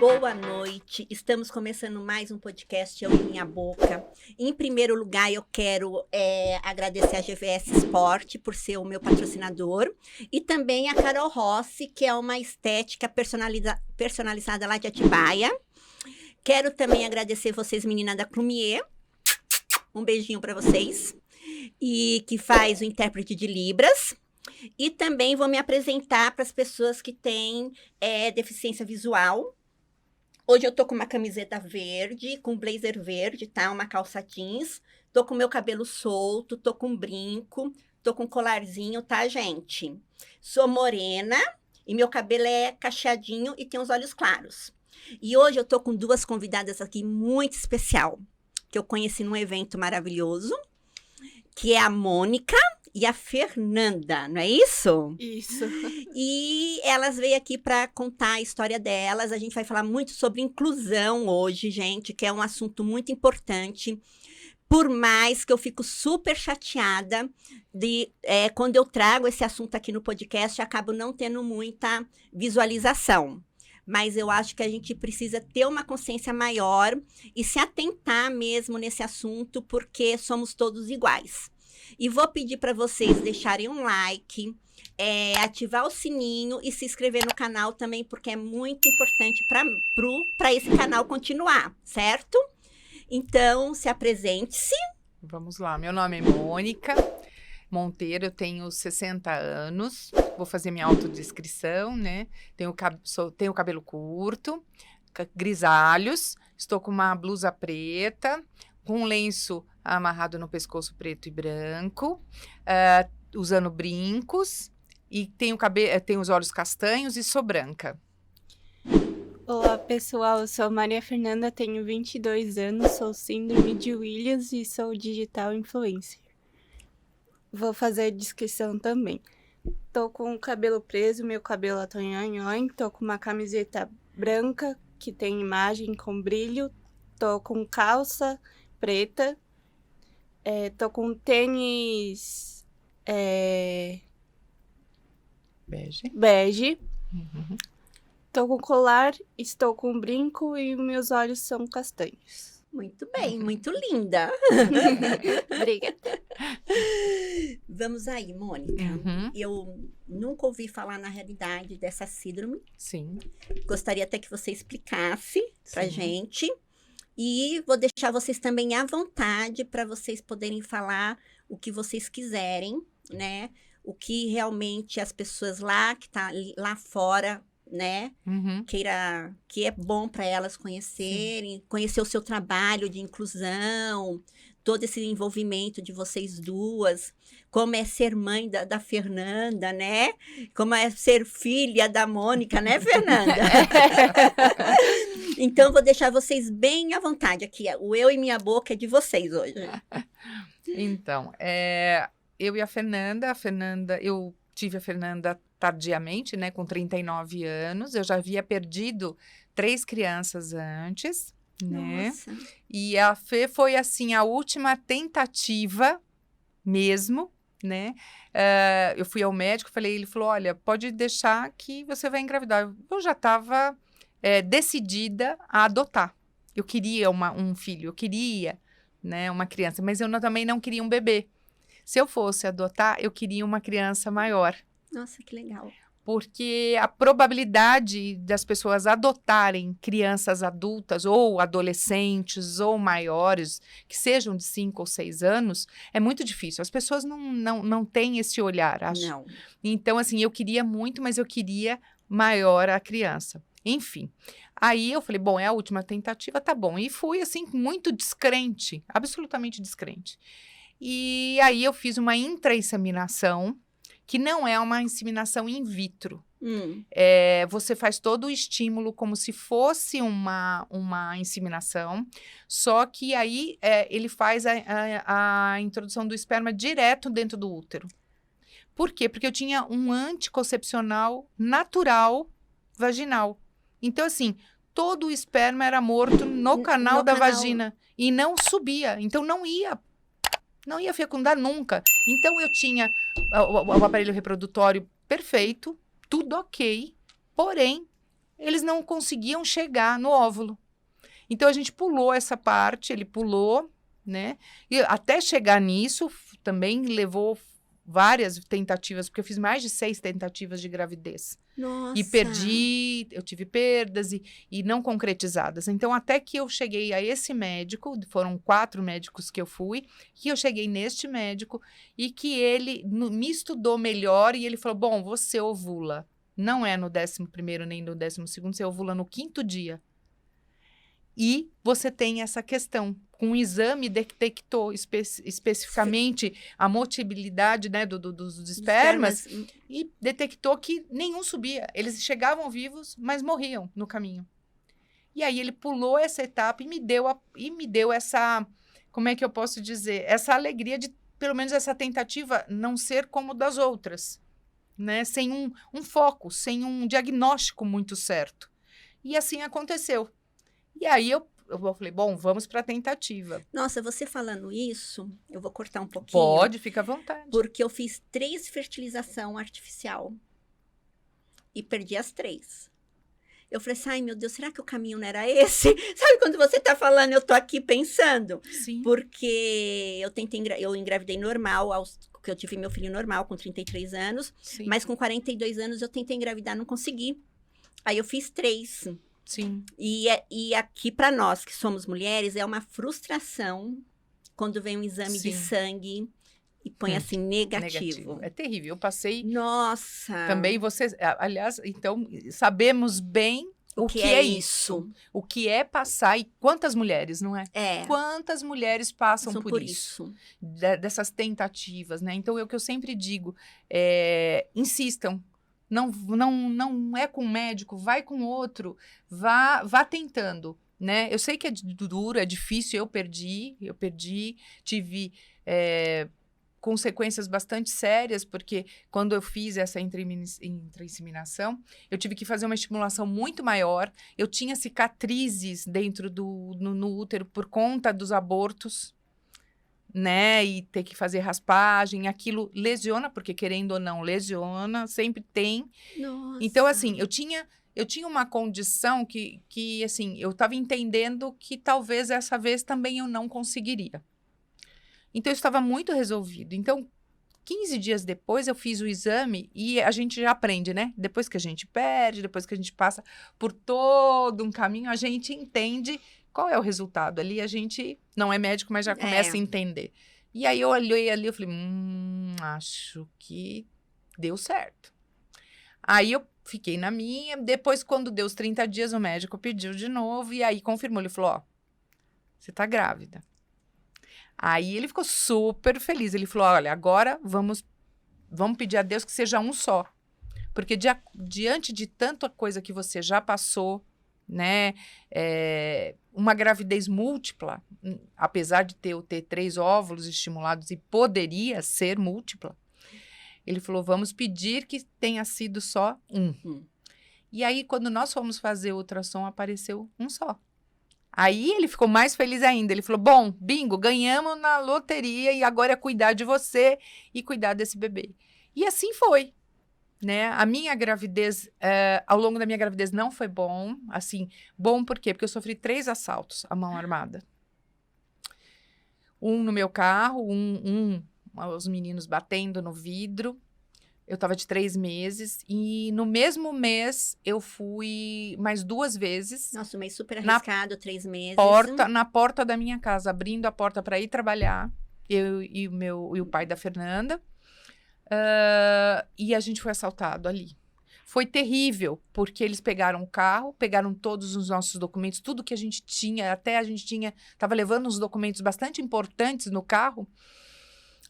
Boa noite, estamos começando mais um podcast Eu e Minha Boca. Em primeiro lugar, eu quero agradecer a GVS Sport por ser o meu patrocinador e também a Carol Rossi, que é uma estética personalizada lá de Atibaia. Quero também agradecer vocês, meninas da Clumier, um beijinho para vocês, e que faz o intérprete de Libras. E também vou me apresentar para as pessoas que têm deficiência visual. Hoje eu tô com uma camiseta verde, com blazer verde, tá? Uma calça jeans. Tô com meu cabelo solto, tô com brinco, tô com colarzinho, tá, gente? Sou morena e meu cabelo é cacheadinho e tem os olhos claros. E hoje eu tô com duas convidadas aqui muito especial, que eu conheci num evento maravilhoso, que é a Mônica e a Fernanda, não é isso? Isso. E elas veio aqui para contar a história delas. A gente vai falar muito sobre inclusão hoje, gente, que é um assunto muito importante. Por mais que eu fico super chateada de quando eu trago esse assunto aqui no podcast, eu acabo não tendo muita visualização. Mas eu acho que a gente precisa ter uma consciência maior e se atentar mesmo nesse assunto, porque somos todos iguais. E vou pedir para vocês deixarem um like, ativar o sininho e se inscrever no canal também, porque é muito importante para esse canal continuar, certo? Então, se apresente-se. Vamos lá, meu nome é Mônica Monteiro, eu tenho 60 anos, vou fazer minha autodescrição, né? Tenho cabelo curto, grisalhos, estou com uma blusa preta, com um lenço amarrado no pescoço preto e branco, usando brincos, e tenho os olhos castanhos e sou branca. Olá pessoal, eu sou a Maria Fernanda, tenho 22 anos, sou síndrome de Williams e sou digital influencer. Vou fazer a descrição também. Tô com o cabelo preso, meu cabelo atonhonhon, tô com uma camiseta branca que tem imagem com brilho, tô com calça preta, tô com tênis bege. Uhum. Tô com colar, estou com brinco e meus olhos são castanhos. Muito bem, muito linda. Obrigada. Vamos aí, Mônica. Uhum. Eu nunca ouvi falar na realidade dessa síndrome. Sim. Gostaria até que você explicasse pra Sim. gente. E vou deixar vocês também à vontade para vocês poderem falar o que vocês quiserem, né? O que realmente as pessoas que tá lá fora, né? Uhum. Que é bom para elas conhecerem, conhecer o seu trabalho de inclusão, todo esse envolvimento de vocês duas, como é ser mãe da Fernanda, né? Como é ser filha da Mônica, né, Fernanda? Então, vou deixar vocês bem à vontade aqui. O Eu e Minha Boca é de vocês hoje. Então, eu e a Fernanda, eu tive a Fernanda tardiamente, né, com 39 anos, eu já havia perdido 3 crianças antes, né? Nossa. E a Fê foi, assim, a última tentativa mesmo, né? Eu fui ao médico, ele falou, olha, pode deixar que você vai engravidar. Eu já estava decidida a adotar. Eu queria um filho, eu queria, né, uma criança, mas eu também não queria um bebê. Se eu fosse adotar, eu queria uma criança maior. Nossa, que legal. Porque a probabilidade das pessoas adotarem crianças adultas ou adolescentes ou maiores, que sejam de 5 ou 6 anos, é muito difícil. As pessoas não têm esse olhar, acho. Não. Então, assim, eu queria muito, mas eu queria maior a criança. Enfim, aí eu falei, bom, é a última tentativa, tá bom. E fui, assim, muito descrente, absolutamente descrente. E aí eu fiz uma intrainseminação, que não é uma inseminação in vitro. Você faz todo o estímulo como se fosse uma inseminação, só que aí ele faz a introdução do esperma direto dentro do útero. Por quê? Porque eu tinha um anticoncepcional natural vaginal. Então, assim, todo o esperma era morto no canal da vagina e não subia. Então, não ia fecundar nunca. Então, eu tinha o aparelho reprodutório perfeito, tudo ok, porém, eles não conseguiam chegar no óvulo. Então, a gente pulou essa parte, ele pulou, né? E até chegar nisso, também levou várias tentativas, porque eu fiz mais de 6 tentativas de gravidez. Nossa. E perdi, eu tive perdas e não concretizadas. Então, até que eu cheguei a esse médico, foram 4 médicos que eu fui, que eu cheguei neste médico e que ele me estudou melhor e ele falou, bom, você ovula. Não é no 11º nem no 12º, você ovula no 5º dia. E você tem essa questão. Com o exame detectou especificamente a motilidade, né, dos espermas e detectou que nenhum subia. Eles chegavam vivos, mas morriam no caminho. E aí ele pulou essa etapa e me deu essa, como é que eu posso dizer? Essa alegria de, pelo menos essa tentativa, não ser como das outras, né? Sem um foco, sem um diagnóstico muito certo. E assim aconteceu. E aí eu falei, bom, vamos para a tentativa. Nossa, você falando isso, eu vou cortar um pouquinho. Pode, fica à vontade. Porque eu fiz 3 fertilização artificial e perdi as 3. Eu falei assim, ai meu Deus, será que o caminho não era esse? Sabe quando você tá falando, eu tô aqui pensando? Sim. Porque eu engravidei normal, porque eu tive meu filho normal com 33 anos, Sim. mas com 42 anos eu tentei engravidar, não consegui. Aí eu fiz 3. Sim. E aqui, para nós que somos mulheres, é uma frustração quando vem um exame Sim. de sangue e põe assim, negativo. É terrível. Eu passei Nossa! também, vocês, aliás, então, sabemos bem o que é isso. O que é passar e quantas mulheres, não é? É. Quantas mulheres passam São por isso. Dessas tentativas, né? Então, é o que eu sempre digo, insistam. Não é com um médico, vai com outro, vá tentando, né? Eu sei que é duro, é difícil, eu perdi, tive consequências bastante sérias, porque quando eu fiz essa intrainseminação, eu tive que fazer uma estimulação muito maior, eu tinha cicatrizes dentro no útero por conta dos abortos, né, e ter que fazer raspagem, aquilo lesiona, porque querendo ou não, lesiona, sempre tem. Nossa. Então, assim, eu tinha uma condição que assim, eu estava entendendo que talvez essa vez também eu não conseguiria. Então, eu estava muito resolvido. Então, 15 dias depois, eu fiz o exame e a gente já aprende, né? Depois que a gente perde, depois que a gente passa por todo um caminho, a gente entende qual é o resultado. Ali a gente não é médico, mas já começa a entender. E aí eu olhei ali, eu falei, acho que deu certo. Aí eu fiquei na minha, depois quando deu os 30 dias, o médico pediu de novo e aí confirmou, ele falou, você tá grávida. Aí ele ficou super feliz, ele falou, olha, agora vamos pedir a Deus que seja um só. Porque diante de tanta coisa que você já passou, né, uma gravidez múltipla, apesar de ter 3 óvulos estimulados e poderia ser múltipla, ele falou, vamos pedir que tenha sido só um. E aí, quando nós fomos fazer o ultrassom, apareceu um só. Aí ele ficou mais feliz ainda, ele falou, bom, bingo, ganhamos na loteria e agora é cuidar de você e cuidar desse bebê. E assim foi. Né? A minha gravidez, ao longo da minha gravidez não foi bom, assim, bom por quê? Porque eu sofri 3 assaltos à mão armada. Um no meu carro, os meninos batendo no vidro, eu tava de 3 meses, e no mesmo mês eu fui mais 2 vezes. Nossa, um mês super arriscado, 3 meses. Na porta da minha casa, abrindo a porta para ir trabalhar, eu e o pai da Fernanda. E a gente foi assaltado ali. Foi terrível, porque eles pegaram o carro, pegaram todos os nossos documentos, tudo que a gente tinha, até a gente estava levando uns documentos bastante importantes no carro.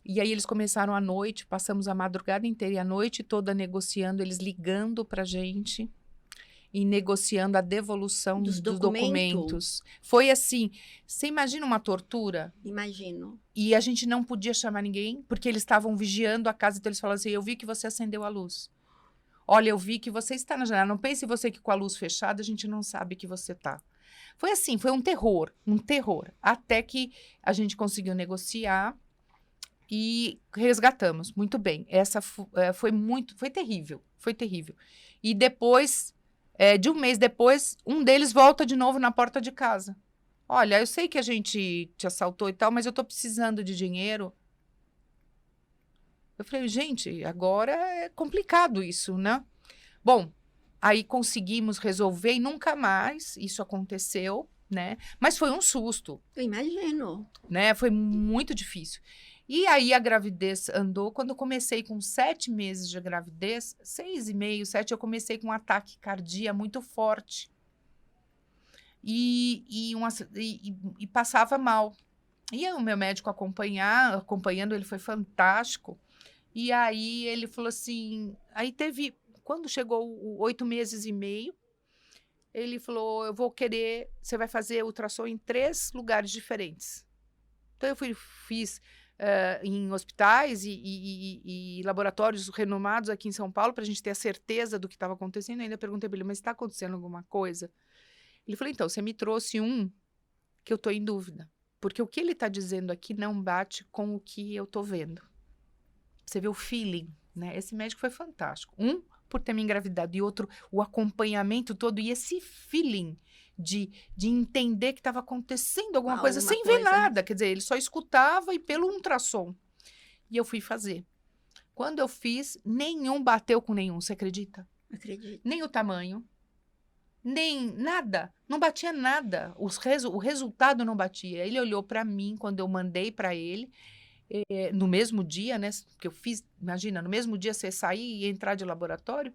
E aí eles começaram à noite, passamos a madrugada inteira e a noite toda negociando, eles ligando pra gente e negociando a devolução dos documentos. Foi assim, você imagina uma tortura? Imagino. E a gente não podia chamar ninguém, porque eles estavam vigiando a casa, então eles falaram assim, eu vi que você acendeu a luz. Olha, eu vi que você está na janela, não pense você que com a luz fechada a gente não sabe que você está. Foi assim, foi um terror, até que a gente conseguiu negociar e resgatamos, muito bem. Essa foi terrível. E depois De um mês depois, um deles volta de novo na porta de casa. Olha, eu sei que a gente te assaltou e tal, mas eu tô precisando de dinheiro. Eu falei, gente, agora é complicado isso, né? Bom, aí conseguimos resolver e nunca mais isso aconteceu, né? Mas foi um susto, Eu imagino. né? Foi muito difícil. E aí a gravidez andou. Quando eu comecei com 7 meses de gravidez, 6,5, 7, eu comecei com um ataque cardíaco muito forte. E passava mal. E aí o meu médico acompanhando, ele foi fantástico. E aí ele falou assim, quando chegou o 8 meses e meio, ele falou, você vai fazer ultrassom em 3 lugares diferentes. Então eu fiz em hospitais e laboratórios renomados aqui em São Paulo, para a gente ter a certeza do que estava acontecendo. Eu ainda perguntei para ele, mas está acontecendo alguma coisa? Ele falou, então, você me trouxe um que eu estou em dúvida, porque o que ele está dizendo aqui não bate com o que eu estou vendo. Você vê o feeling, né? Esse médico foi fantástico. Um, por ter me engravidado, e outro, o acompanhamento todo, e esse feeling de entender que estava acontecendo alguma coisa sem ver nada. Quer dizer, ele só escutava e pelo ultrassom. E eu fui fazer. Quando eu fiz, nenhum bateu com nenhum, você acredita? Acredito. Nem o tamanho, nem nada. Não batia nada. O resultado não batia. Ele olhou para mim quando eu mandei para ele. No mesmo dia, né, que eu fiz, imagina, no mesmo dia você sair e entrar de laboratório,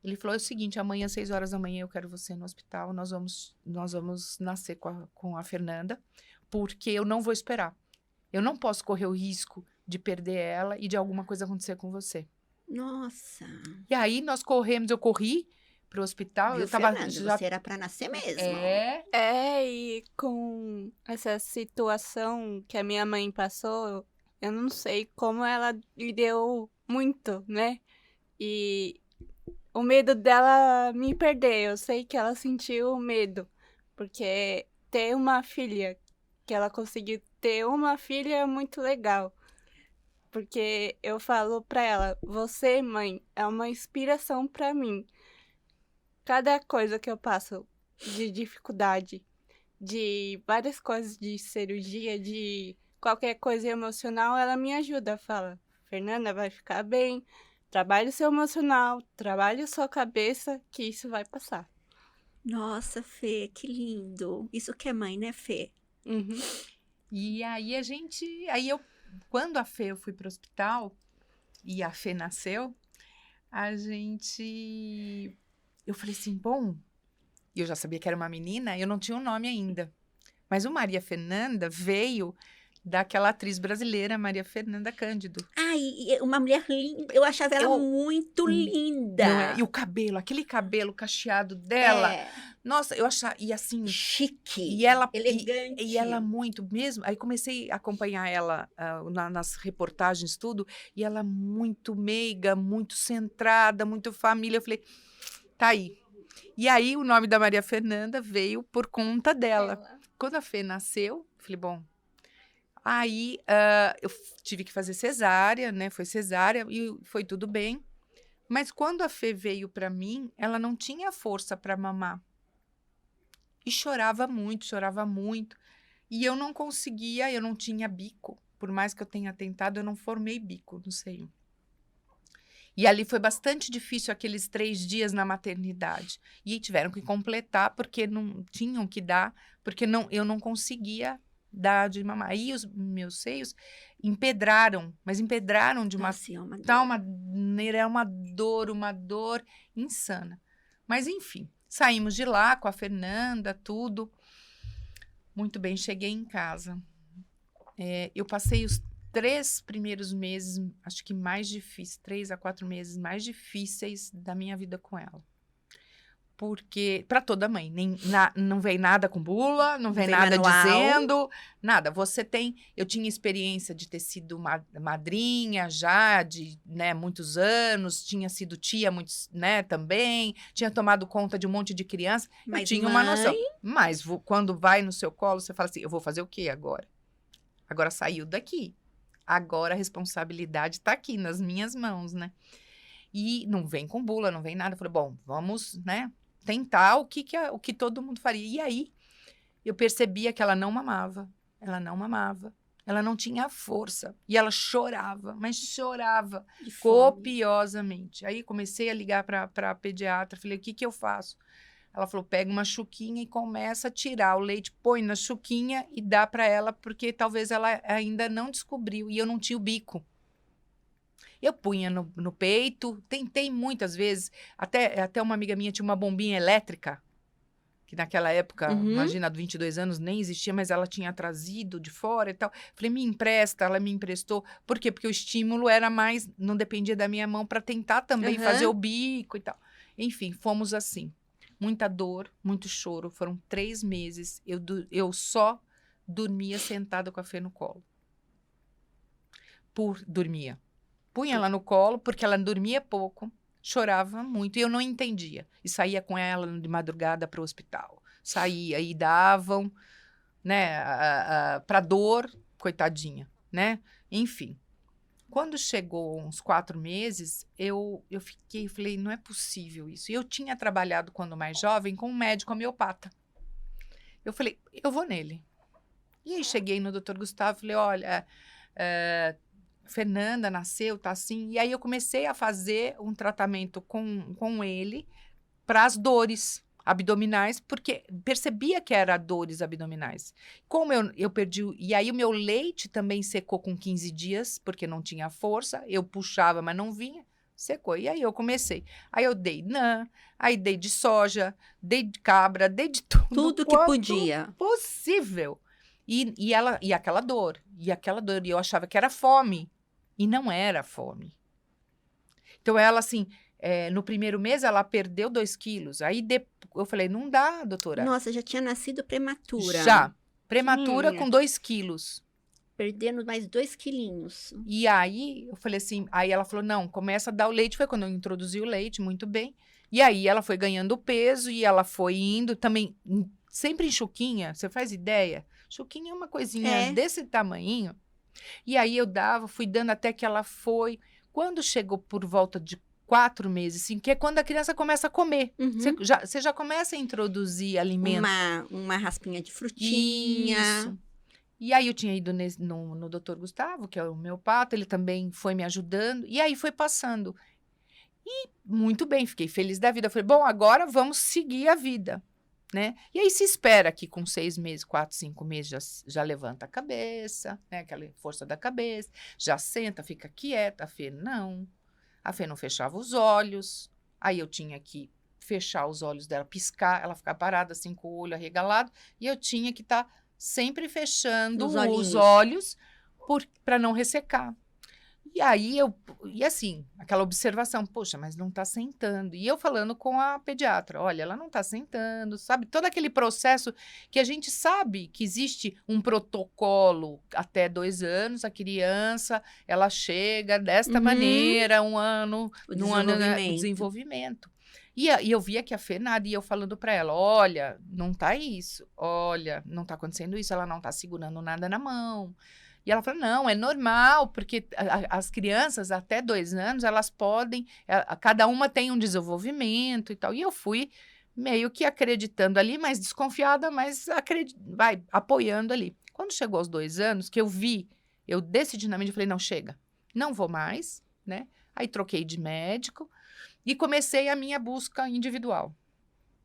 ele falou, é o seguinte, amanhã às 6 horas da manhã eu quero você no hospital, nós vamos nascer com a Fernanda, porque eu não vou esperar. Eu não posso correr o risco de perder ela e de alguma coisa acontecer com você. Nossa. E aí eu corri pro hospital. Viu, eu tava Fernanda, você era para nascer mesmo. E com essa situação que a minha mãe passou, eu não sei como ela lidou muito, né? E o medo dela me perder, eu sei que ela sentiu medo, porque ter uma filha, que ela conseguiu ter uma filha é muito legal. Porque eu falo pra ela, você, mãe, é uma inspiração pra mim. Cada coisa que eu passo de dificuldade, de várias coisas de cirurgia, de qualquer coisa emocional, ela me ajuda. Fala, Fernanda, vai ficar bem, trabalhe o seu emocional, trabalhe a sua cabeça, que isso vai passar. Nossa, Fê, que lindo. Isso que é mãe, né, Fê? Uhum. E aí quando eu fui pro hospital e a Fê nasceu, eu falei assim, bom, eu já sabia que era uma menina, eu não tinha um nome ainda. Mas o Maria Fernanda veio daquela atriz brasileira, Maria Fernanda Cândido. Ai, uma mulher linda. Eu achava ela muito linda. Não é? E o cabelo, aquele cabelo cacheado dela. É. Nossa, eu achava, e assim... Chique, e ela, elegante. E ela muito mesmo. Aí comecei a acompanhar ela nas reportagens, tudo. E ela muito meiga, muito centrada, muito família. Eu falei, tá aí. E aí o nome da Maria Fernanda veio por conta dela. Quando a Fê nasceu, falei, bom... Aí eu tive que fazer cesárea, né? Foi cesárea e foi tudo bem. Mas quando a Fê veio para mim, ela não tinha força para mamar. E chorava muito, chorava muito. E eu não conseguia, eu não tinha bico. Por mais que eu tenha tentado, eu não formei bico no seio. E ali foi bastante difícil aqueles 3 dias na maternidade. E tiveram que completar, porque não tinham que dar, porque eu não conseguia dar de mamar. Aí os meus seios empedraram, mas empedraram de uma tal maneira, uma dor insana. Mas enfim, saímos de lá com a Fernanda, tudo. Muito bem, cheguei em casa. Eu passei os 3 primeiros meses, acho que mais difíceis, 3 a 4 meses mais difíceis da minha vida com ela. Porque, para toda mãe, não vem nada com bula, não vem nada manual. Dizendo, nada. Eu tinha experiência de ter sido madrinha já, de muitos anos, tinha sido tia muitos, também, tinha tomado conta de um monte de criança, eu tinha uma noção. Mas quando vai no seu colo, você fala assim, eu vou fazer o quê agora? Agora saiu daqui. Agora a responsabilidade está aqui, nas minhas mãos, né? E não vem com bula, não vem nada. Eu falei, bom, vamos, tentar o que todo mundo faria. E aí, eu percebia que ela não mamava. Ela não mamava. Ela não tinha força. E ela chorava, mas chorava De fome. copiosamente. Aí, comecei a ligar para a pediatra. Falei, o que eu faço? Ela falou, pega uma chuquinha e começa a tirar o leite, põe na chuquinha e dá para ela, porque talvez ela ainda não descobriu. E eu não tinha o bico. Eu punha no peito, tentei muitas vezes. Até uma amiga minha tinha uma bombinha elétrica, que naquela época, imagina, há 22 anos, nem existia, mas ela tinha trazido de fora e tal. Falei, me empresta, ela me emprestou. Por quê? Porque o estímulo era mais, não dependia da minha mão para tentar também fazer o bico e tal. Enfim, fomos assim. Muita dor, muito choro. Foram 3 meses. Eu só dormia sentada com a Fê no colo. Dormia. Punha ela no colo, porque ela dormia pouco, chorava muito, e eu não entendia. E saía com ela de madrugada para o hospital. Saía e davam, né, para dor, coitadinha, né? Enfim. Quando chegou uns 4 meses, eu falei, não é possível isso. E eu tinha trabalhado, quando mais jovem, com um médico homeopata. Eu falei, eu vou nele. E aí cheguei no Dr. Gustavo e falei, olha, Fernanda nasceu, tá assim. E aí eu comecei a fazer um tratamento com ele para as dores abdominais, porque percebia que era dores abdominais. Como eu perdi... E aí o meu leite também secou com 15 dias, porque não tinha força. Eu puxava, mas não vinha. Secou. E aí eu comecei. Aí eu dei aí dei de soja, dei de cabra, dei de tudo. Tudo que podia. Possível. E aquela dor. E eu achava que era fome. E não era fome. Então, ela, assim, no primeiro mês, ela perdeu 2 quilos. Aí, eu falei, não dá, doutora. Nossa, já tinha nascido prematura. Já. Prematura com 2 quilos. Perdendo mais 2 quilinhos. E aí, eu falei assim, aí ela falou, não, começa a dar o leite. Foi quando eu introduzi o leite, muito bem. E aí, ela foi ganhando peso e ela foi indo também, sempre em chuquinha. Você faz ideia? Chuquinha é uma coisinha desse tamanhinho. E aí eu fui dando até que ela foi. Quando chegou por volta de 4 meses, assim, que é quando a criança começa a comer. Você já começa a introduzir alimento. Uma raspinha de frutinha. Isso. E aí eu tinha ido no Dr. Gustavo, que é o homeopata, ele também foi me ajudando. E aí foi passando. E muito bem, fiquei feliz da vida. Eu falei, bom, agora vamos seguir a vida. Né? E aí se espera que com 6 meses, 4, 5 meses já levanta a cabeça, né? Aquela força da cabeça, já senta, fica quieta. A Fê não fechava os olhos, aí eu tinha que fechar os olhos dela, piscar, ela ficar parada assim com o olho arregalado, e eu tinha que estar sempre fechando os olhos para não ressecar. E aí e assim, aquela observação, poxa, mas não tá sentando. E eu falando com a pediatra, olha, ela não tá sentando, sabe? Todo aquele processo que a gente sabe que existe um protocolo até 2 anos, a criança, ela chega desta maneira, um ano, o desenvolvimento. E eu via que a Fê nada, e eu falando para ela, olha, não tá isso, olha, não tá acontecendo isso, ela não tá segurando nada na mão. E ela falou, não, é normal, porque as crianças até 2 anos, elas podem, cada uma tem um desenvolvimento e tal. E eu fui meio que acreditando ali, mas desconfiada, mas apoiando ali. Quando chegou aos 2 anos, que eu decididamente falei, não, chega, não vou mais, né? Aí troquei de médico e comecei a minha busca individual.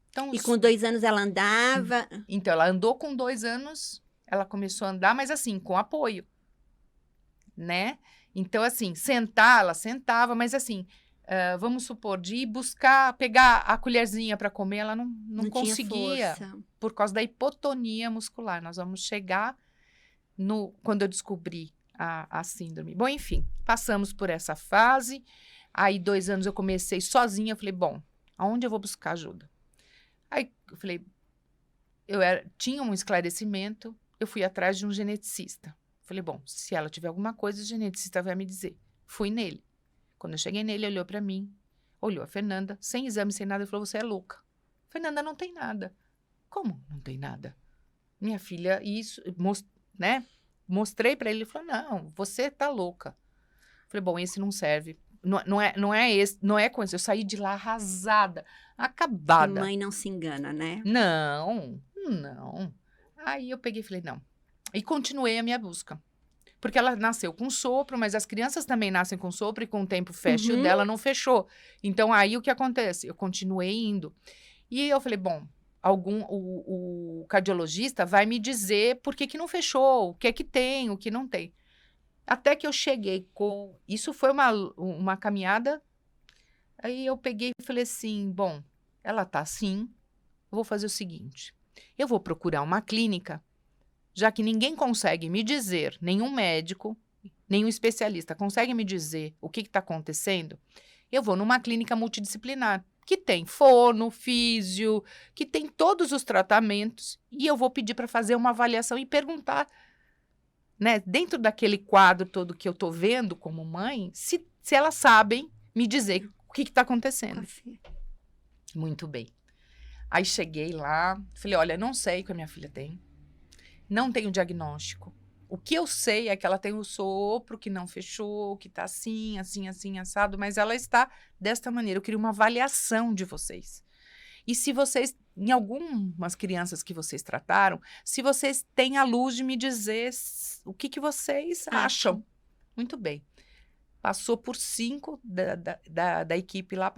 Então, e com 2 anos ela andava? Então, ela andou com 2 anos, ela começou a andar, mas assim, com apoio. Né? Então, assim, ela sentava, mas assim, vamos supor, de ir pegar a colherzinha para comer, ela não conseguia, por causa da hipotonia muscular. Nós vamos chegar quando eu descobri a síndrome. Bom, enfim, passamos por essa fase, aí 2 anos eu comecei sozinha, eu falei, bom, aonde eu vou buscar ajuda? Aí eu falei, tinha um esclarecimento, eu fui atrás de um geneticista. Falei, bom, se ela tiver alguma coisa, o geneticista vai me dizer. Fui nele. Quando eu cheguei nele, ele olhou para mim, olhou a Fernanda, sem exame, sem nada, e falou, você é louca. Fernanda, não tem nada. Como não tem nada? Minha filha, isso, né? Mostrei para ele, ele falou, não, você tá louca. Falei, bom, esse não serve, não é coisa. Eu saí de lá arrasada, acabada. Mãe não se engana, né? Não. Aí eu peguei e falei, não. E continuei a minha busca. Porque ela nasceu com sopro, mas as crianças também nascem com sopro e com o tempo fecha. E o dela não fechou. Então, aí o que acontece? Eu continuei indo. E eu falei, bom, o cardiologista vai me dizer por que não fechou, o que é que tem, o que não tem. Até que eu cheguei com... Isso foi uma caminhada. Aí eu peguei e falei assim, bom, ela tá assim, eu vou fazer o seguinte. Eu vou procurar uma clínica, já que ninguém consegue me dizer, nenhum médico, nenhum especialista consegue me dizer o que está acontecendo, eu vou numa clínica multidisciplinar, que tem fono, físio, que tem todos os tratamentos, e eu vou pedir para fazer uma avaliação e perguntar, né, dentro daquele quadro todo que eu estou vendo como mãe, se elas sabem me dizer o que está acontecendo. Muito bem. Aí cheguei lá, falei, olha, não sei o que a minha filha tem. Não tenho diagnóstico. O que eu sei é que ela tem o sopro que não fechou, que tá assim, assado, mas ela está desta maneira. Eu queria uma avaliação de vocês. E se vocês, em algumas crianças que vocês trataram, se vocês têm a luz de me dizer o que vocês acham. Muito bem. Passou por 5 da equipe lá,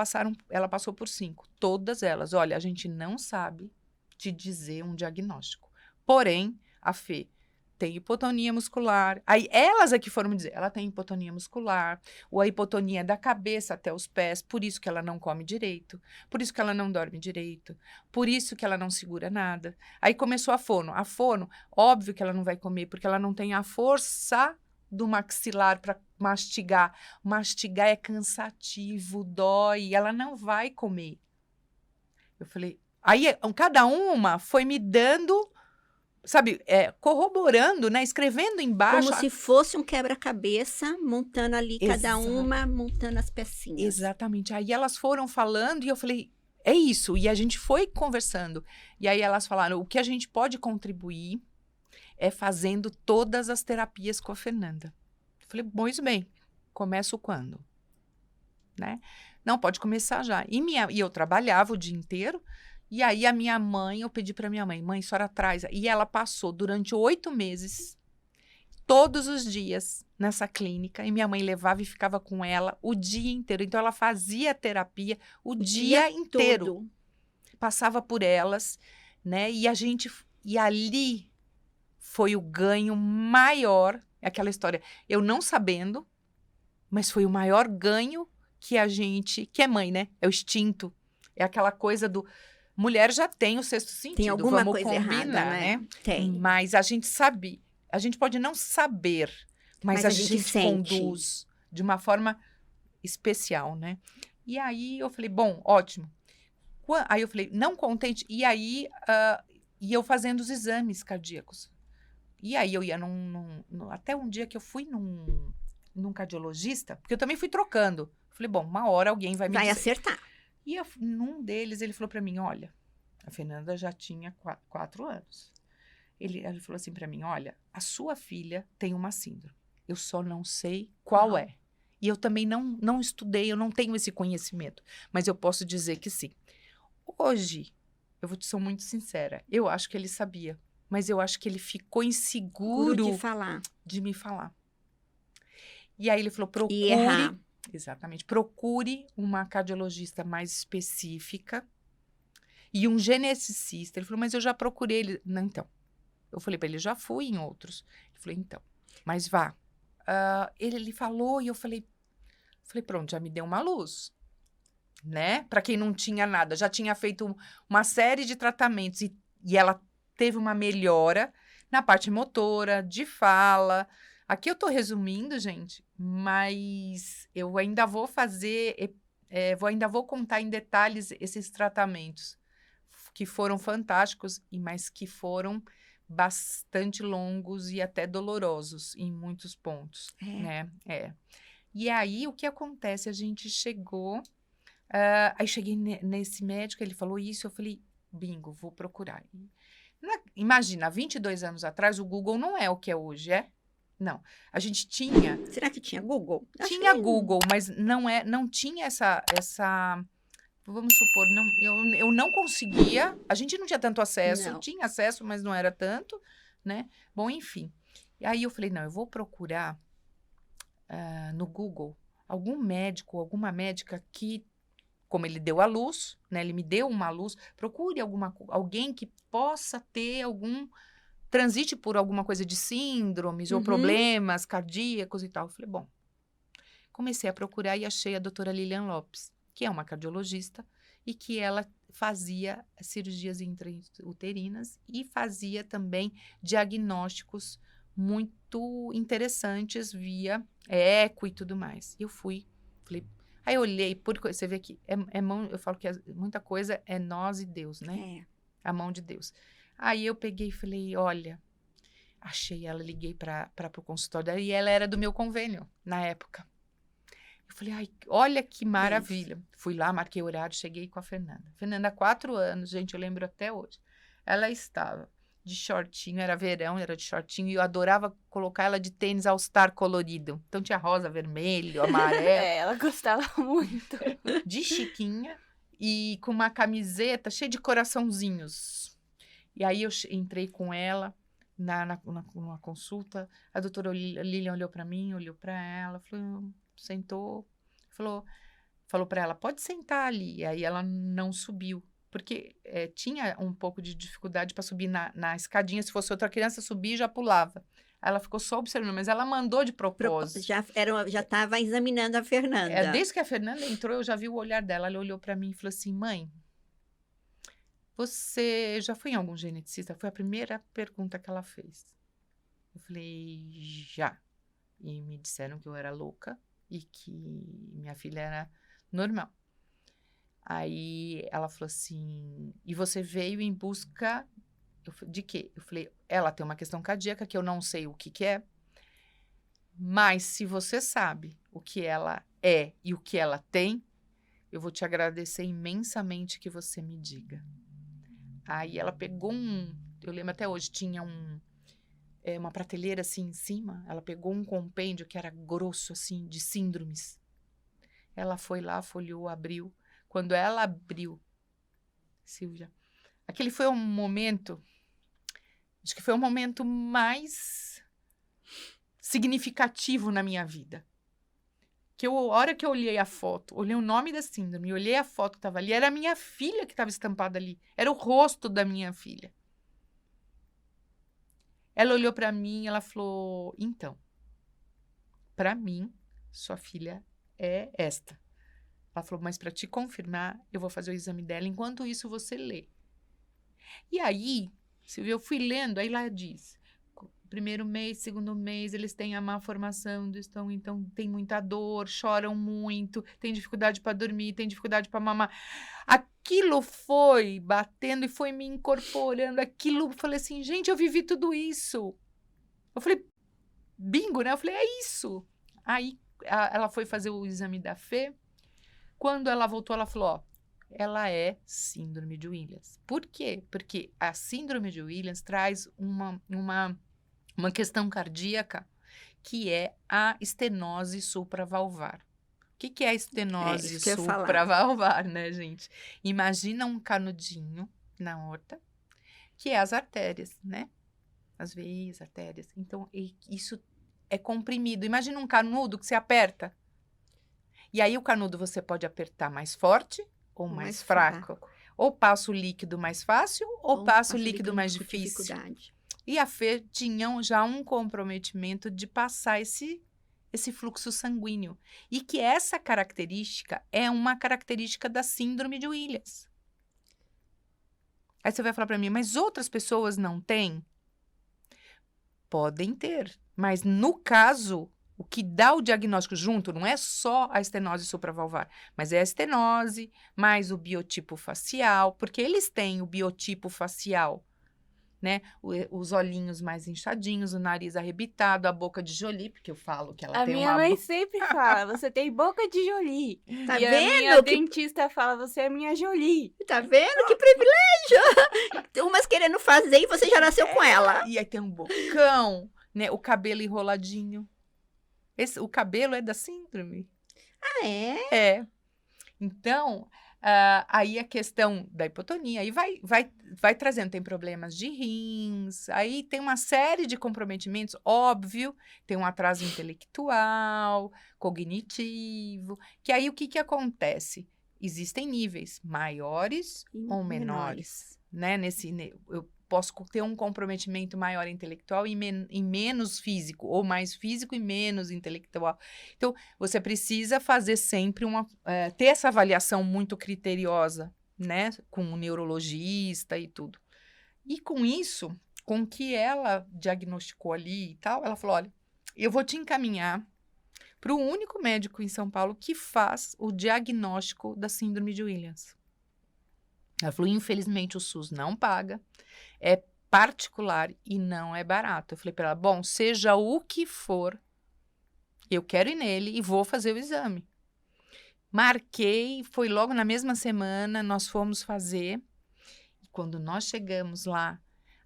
ela passou por 5. Todas elas. Olha, a gente não sabe te dizer um diagnóstico. Porém, a Fê tem hipotonia muscular. Aí elas é que foram me dizer, ela tem hipotonia muscular, ou a hipotonia da cabeça até os pés, por isso que ela não come direito, por isso que ela não dorme direito, por isso que ela não segura nada. Aí começou a fono. A fono, óbvio que ela não vai comer, porque ela não tem a força do maxilar para mastigar. Mastigar é cansativo, dói, ela não vai comer. Eu falei... Aí, cada uma foi me dando... Sabe, corroborando, né? Escrevendo embaixo. Como se fosse um quebra-cabeça, montando ali, cada Exato. uma montando as pecinhas. Exatamente. Aí elas foram falando e eu falei, é isso. E a gente foi conversando. E aí elas falaram, o que a gente pode contribuir é fazendo todas as terapias com a Fernanda. Eu falei, pois bem, começo quando? Né? Não, pode começar já. E eu trabalhava o dia inteiro. E aí, a minha mãe, eu pedi para minha mãe, a senhora traz. E ela passou durante 8 meses, todos os dias, nessa clínica. E minha mãe levava e ficava com ela o dia inteiro. Então, ela fazia terapia o dia inteiro. Todo. Passava por elas, né? E ali foi o ganho maior. Aquela história, eu não sabendo, mas foi o maior ganho que a gente... Que é mãe, né? É o instinto. É aquela coisa do... Mulher já tem o sexto sentido, tem alguma vamos coisa combinar, errada, né? Tem. Mas a gente sabe, a gente pode não saber, mas a gente sente. conduz de uma forma especial, né? E aí eu falei, bom, ótimo. Aí eu falei, não contente, e aí e eu fazendo os exames cardíacos. E aí eu ia até um dia que eu fui num cardiologista, porque eu também fui trocando. Falei, bom, uma hora alguém vai me dizer. Acertar. E num deles, ele falou para mim, olha, a Fernanda já tinha 4 anos. Ele falou assim para mim, olha, a sua filha tem uma síndrome. Eu só não sei qual é. E eu também não estudei, eu não tenho esse conhecimento. Mas eu posso dizer que sim. Hoje, eu vou te ser muito sincera, eu acho que ele sabia. Mas eu acho que ele ficou inseguro de me falar. E aí ele falou, procure... E errar. Exatamente. Procure uma cardiologista mais específica e um geneticista. Ele falou, mas eu já procurei ele. Não, então. Eu falei para ele, já fui em outros. Ele falou, então, mas vá. Ele falou e eu falei, pronto, já me deu uma luz. Né? Para quem não tinha nada, já tinha feito uma série de tratamentos e ela teve uma melhora na parte motora, de fala. Aqui eu tô resumindo, gente, mas eu ainda vou fazer, ainda vou contar em detalhes esses tratamentos que foram fantásticos, mas que foram bastante longos e até dolorosos em muitos pontos, né? E aí, o que acontece? A gente chegou, aí cheguei nesse médico, ele falou isso, eu falei, bingo, vou procurar. Imagina, 22 anos atrás, o Google não é o que é hoje, Não. A gente tinha... Será que tinha Google? Acho Tinha que- Google, mas não tinha essa vamos supor, eu não conseguia, a gente não tinha tanto acesso, Não. tinha acesso, mas não era tanto, né? Bom, enfim. E aí eu falei, não, eu vou procurar no Google algum médico, alguma médica que, como ele deu a luz, né? Ele me deu uma luz, procure alguém que possa ter transite por alguma coisa de síndromes ou Uhum. problemas cardíacos e tal. Eu falei, bom, comecei a procurar e achei a doutora Lilian Lopes, que é uma cardiologista e que ela fazia cirurgias intrauterinas e fazia também diagnósticos muito interessantes via eco e tudo mais. E eu falei, aí eu olhei, você vê que eu falo que muita coisa é nós e Deus, né? É. A mão de Deus. Aí eu peguei e falei, olha, achei ela, liguei para o consultório dela e ela era do meu convênio na época. Eu falei, ai, olha que maravilha. Fui lá, marquei o horário, cheguei com a Fernanda. Fernanda, há 4 anos, gente, eu lembro até hoje. Ela estava de shortinho, era verão, era de shortinho, e eu adorava colocar ela de tênis all-star colorido. Então tinha rosa, vermelho, amarelo. Ela gostava muito. De chiquinha e com uma camiseta cheia de coraçãozinhos. E aí eu entrei com ela numa consulta, a doutora Lilian olhou para mim, olhou para ela, sentou, falou para ela, pode sentar ali. E aí ela não subiu, porque tinha um pouco de dificuldade para subir na escadinha, se fosse outra criança subir já pulava. Ela ficou só observando, mas ela mandou de propósito. Já estava examinando a Fernanda. Desde que a Fernanda entrou, eu já vi o olhar dela. Ela olhou para mim e falou assim, mãe, você já foi em algum geneticista? Foi a primeira pergunta que ela fez. Eu falei, já. E me disseram que eu era louca e que minha filha era normal. Aí ela falou assim, e você veio em busca de quê? Eu falei, ela tem uma questão cardíaca que eu não sei o que é, mas se você sabe o que ela é e o que ela tem, eu vou te agradecer imensamente que você me diga. Aí ela pegou eu lembro até hoje, tinha uma prateleira assim em cima, ela pegou um compêndio que era grosso assim, de síndromes. Ela foi lá, folheou, abriu. Quando ela abriu, Silvia, aquele foi um momento, acho que foi o momento mais significativo na minha vida. A hora que eu olhei a foto, olhei o nome da síndrome, olhei a foto que estava ali, era a minha filha que estava estampada ali. Era o rosto da minha filha. Ela olhou para mim e ela falou, então, para mim, sua filha é esta. Ela falou, mas para te confirmar, eu vou fazer o exame dela, enquanto isso você lê. E aí, Silvia, eu fui lendo, aí lá diz, primeiro mês, segundo mês, eles têm a má formação do estômago, então tem muita dor, choram muito, tem dificuldade para dormir, tem dificuldade para mamar. Aquilo foi batendo e foi me incorporando, eu falei assim, gente, eu vivi tudo isso. Eu falei, bingo, né? Eu falei, é isso. Aí ela foi fazer o exame da Fê. Quando ela voltou, ela falou, ó, ela é síndrome de Williams. Por quê? Porque a síndrome de Williams traz uma questão cardíaca que é a estenose supravalvar. O que é a estenose supravalvar, né, gente? Imagina um canudinho na aorta, que é as artérias, né? As veias, artérias. Então, isso é comprimido. Imagina um canudo que você aperta. E aí o canudo você pode apertar mais forte ou mais fraco. Ou passa o líquido mais fácil ou passa o líquido mais difícil. E a Fê tinha já um comprometimento de passar esse fluxo sanguíneo. E que essa característica é uma característica da síndrome de Williams. Aí você vai falar para mim, mas outras pessoas não têm? Podem ter. Mas no caso, o que dá o diagnóstico junto não é só a estenose supravalvar, mas é a estenose, mais o biotipo facial, porque eles têm o biotipo facial, né? Os olhinhos mais inchadinhos, o nariz arrebitado, a boca de Jolie, porque eu falo que ela tem uma... A minha mãe sempre fala, você tem boca de Jolie. Tá e vendo? A minha dentista fala, você é minha Jolie. Tá vendo? Que privilégio! Umas querendo fazer e você já nasceu com ela. E aí tem um bocão, né? O cabelo enroladinho. O cabelo é da síndrome. Ah, é? É. Então, aí a questão da hipotonia, aí vai trazendo, tem problemas de rins, aí tem uma série de comprometimentos, óbvio, tem um atraso intelectual, cognitivo, que aí o que acontece? Existem níveis maiores E ou menores, né? Eu posso ter um comprometimento maior intelectual e menos físico, ou mais físico e menos intelectual. Então, você precisa fazer sempre ter essa avaliação muito criteriosa, né? Com o neurologista e tudo. E com isso, com o que ela diagnosticou ali e tal, ela falou: olha, eu vou te encaminhar para o único médico em São Paulo que faz o diagnóstico da síndrome de Williams. Ela falou: infelizmente o SUS não paga, é particular e não é barato. Eu falei para ela: bom, seja o que for, eu quero ir nele e vou fazer o exame. Marquei, foi logo na mesma semana, nós fomos fazer. E quando nós chegamos lá,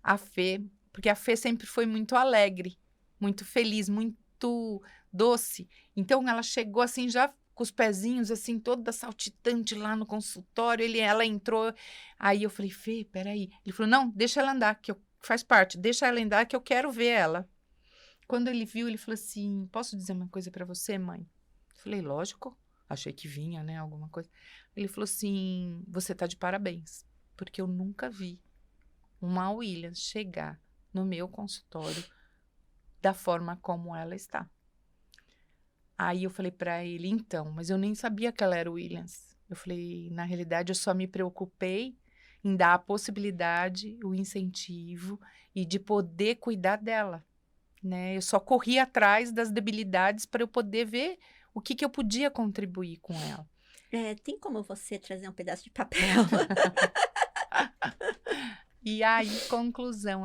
a Fê, porque a Fê sempre foi muito alegre, muito feliz, muito doce. Então ela chegou assim já com os pezinhos assim toda saltitante lá no consultório, ela entrou, aí eu falei: Fê, peraí. Ele falou: não, deixa ela andar, que faz parte, deixa ela andar que eu quero ver ela. Quando ele viu, ele falou assim: posso dizer uma coisa para você, mãe? Eu falei: lógico, achei que vinha, né, alguma coisa. Ele falou assim: você tá de parabéns, porque eu nunca vi uma Williams chegar no meu consultório da forma como ela está. Aí eu falei para ele: então, mas eu nem sabia que ela era Williams. Eu falei: na realidade, eu só me preocupei em dar a possibilidade, o incentivo e de poder cuidar dela, né? Eu só corri atrás das debilidades para eu poder ver o que eu podia contribuir com ela. Tem como você trazer um pedaço de papel? E aí, conclusão,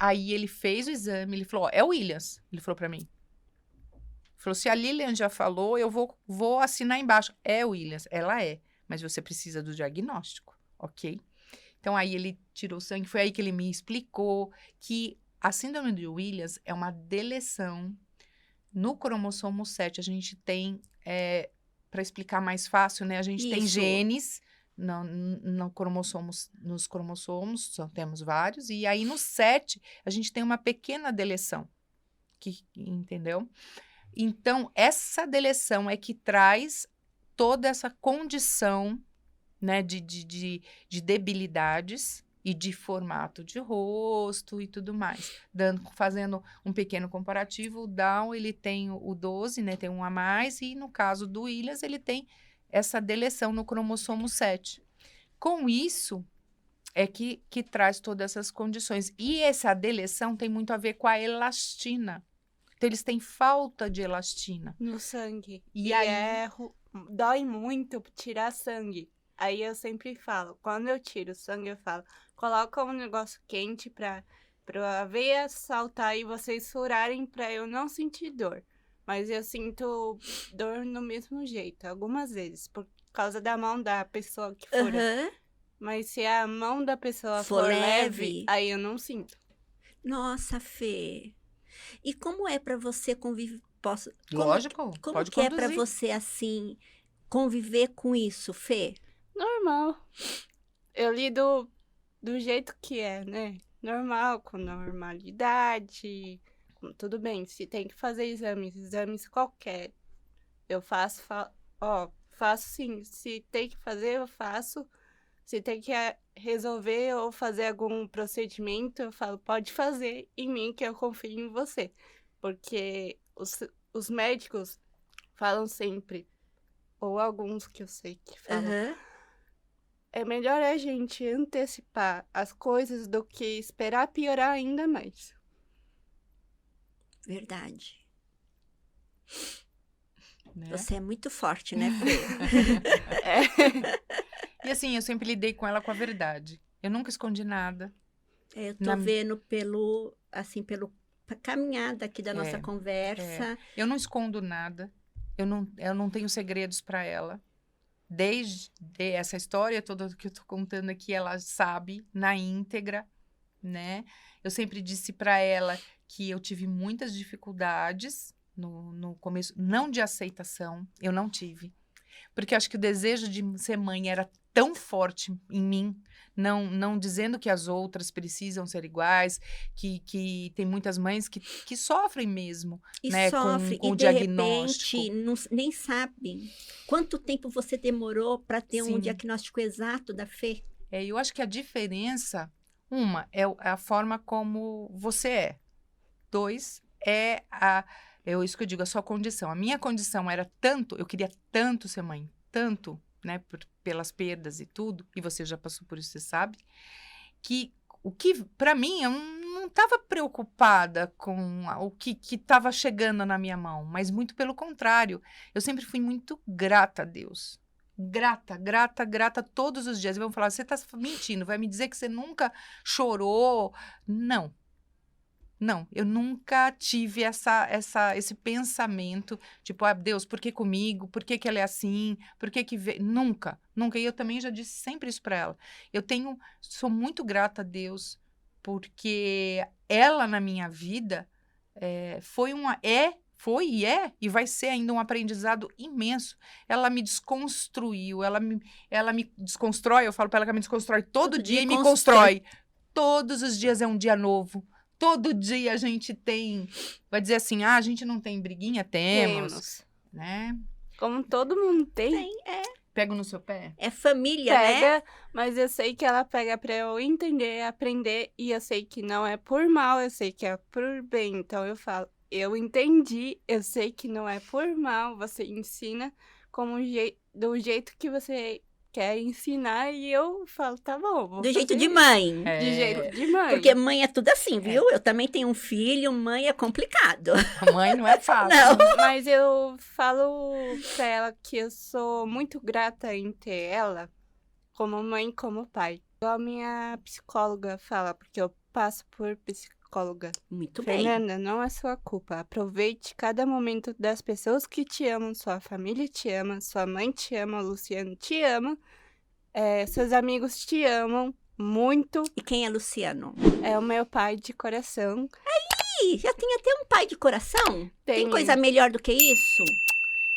aí ele fez o exame, ele falou: ó, é o Williams. Ele falou para mim. Falou: se a Lilian já falou, eu vou assinar embaixo. É Williams, ela é, mas você precisa do diagnóstico, ok? Então, aí ele tirou o sangue, foi aí que ele me explicou que a síndrome de Williams é uma deleção no cromossomo 7. A gente tem, para explicar mais fácil, né? A gente tem genes nos cromossomos, só temos vários, e aí no 7 a gente tem uma pequena deleção, entendeu? Então, essa deleção é que traz toda essa condição, né, de debilidades e de formato de rosto e tudo mais. Fazendo um pequeno comparativo, o Down, ele tem o 12, né, tem um a mais, e no caso do Williams, ele tem essa deleção no cromossomo 7. Com isso, é que traz todas essas condições. E essa deleção tem muito a ver com a elastina. Então, eles têm falta de elastina. No sangue. E aí... dói muito tirar sangue. Aí eu sempre falo, quando eu tiro o sangue, eu falo, coloca um negócio quente pra a veia saltar e vocês furarem pra eu não sentir dor. Mas eu sinto dor no mesmo jeito, algumas vezes, por causa da mão da pessoa que fura. Uhum. Mas se a mão da pessoa For for leve, leve, aí eu não sinto. Nossa, Fê. E como é pra você conviver? Lógico, Como pode que é pra conduzir. você, assim, conviver com isso, Fê? Normal. Eu lido do jeito que é, né? Normal, com normalidade. Tudo bem, se tem que fazer exames qualquer. Eu faço sim. Se tem que fazer, eu faço. Se tem que resolver ou fazer algum procedimento, eu falo, pode fazer em mim que eu confio em você. Porque os médicos falam sempre, ou alguns que eu sei que falam, é melhor a gente antecipar as coisas do que esperar piorar ainda mais. Verdade. Né? Você é muito forte, né, Fê? E assim, eu sempre lidei com ela com a verdade. Eu nunca escondi nada. Eu tô vendo pela caminhada aqui da nossa conversa. Eu não escondo nada. Eu não tenho segredos para ela. Desde essa história toda que eu tô contando aqui, ela sabe na íntegra né? Eu sempre disse para ela que eu tive muitas dificuldades no começo, não de aceitação, eu não tive. Porque acho que o desejo de ser mãe era tão forte em mim, não dizendo que as outras precisam ser iguais, que tem muitas mães que sofrem mesmo, E né, sofre, com e o de diagnóstico. repente nem sabe quanto tempo você demorou para ter um Sim. diagnóstico exato da Fê. Eu acho que a diferença, é a forma como você é. 2, isso que eu digo, a sua condição. A minha condição era tanto, eu queria tanto ser mãe, tanto, né, pelas perdas e tudo, e você já passou por isso, você sabe, que o que, para mim, eu não estava preocupada com o que estava chegando na minha mão, mas muito pelo contrário, eu sempre fui muito grata a Deus. Grata, grata, grata todos os dias. E vão falar, você está mentindo, vai me dizer que você nunca chorou? Não. Não, eu nunca tive esse pensamento, tipo, Deus, por que comigo? Por que ela é assim? Por que Nunca, nunca. E eu também já disse sempre isso para ela. Sou muito grata a Deus, porque ela na minha vida foi e vai ser ainda um aprendizado imenso. Ela me desconstruiu, ela me desconstrói, eu falo para ela que ela me desconstrói todo dia e me constrói. Todos os dias é um dia novo. Todo dia a gente vai dizer assim, a gente não tem briguinha? Temos. Né? Como todo mundo tem. Pego no seu pé? É família, Pega, né? mas eu sei que ela pega pra eu entender, aprender, e eu sei que não é por mal, eu sei que é por bem. Então eu falo, eu entendi, eu sei que não é por mal, você ensina do jeito que você quer ensinar, e eu falo, tá bom, vou Do jeito fazer de isso. mãe. De jeito de mãe. Porque mãe é tudo assim, viu? Eu também tenho um filho, mãe é complicado. A mãe não é fácil. Não. Mas eu falo pra ela que eu sou muito grata em ter ela como mãe e como pai. Igual a minha psicóloga fala, porque eu passo por psicóloga. Muito bem. Fernanda, não é sua culpa. Aproveite cada momento das pessoas que te amam. Sua família te ama, sua mãe te ama, o Luciano te ama, seus amigos te amam muito. E quem é Luciano? É o meu pai de coração. Ih, já tem até um pai de coração? Tem Tem. coisa melhor do que isso?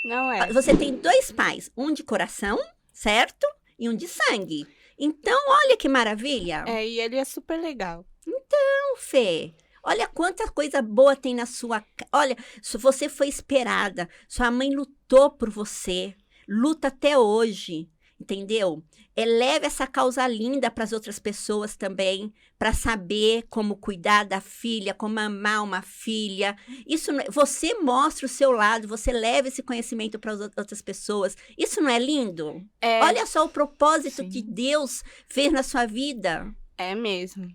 Não é? Você tem 2 pais, um de coração, certo? E um de sangue. Então, olha que maravilha. E ele é super legal. Não, Fê. Olha quanta coisa boa tem na sua... Olha, se você foi esperada, sua mãe lutou por você, luta até hoje, entendeu? Leve essa causa linda para as outras pessoas também, para saber como cuidar da filha, como amar uma filha. Isso, você mostra o seu lado, você leva esse conhecimento para as outras pessoas. Isso não é lindo? Olha só o propósito Sim. que Deus fez na sua vida. É mesmo.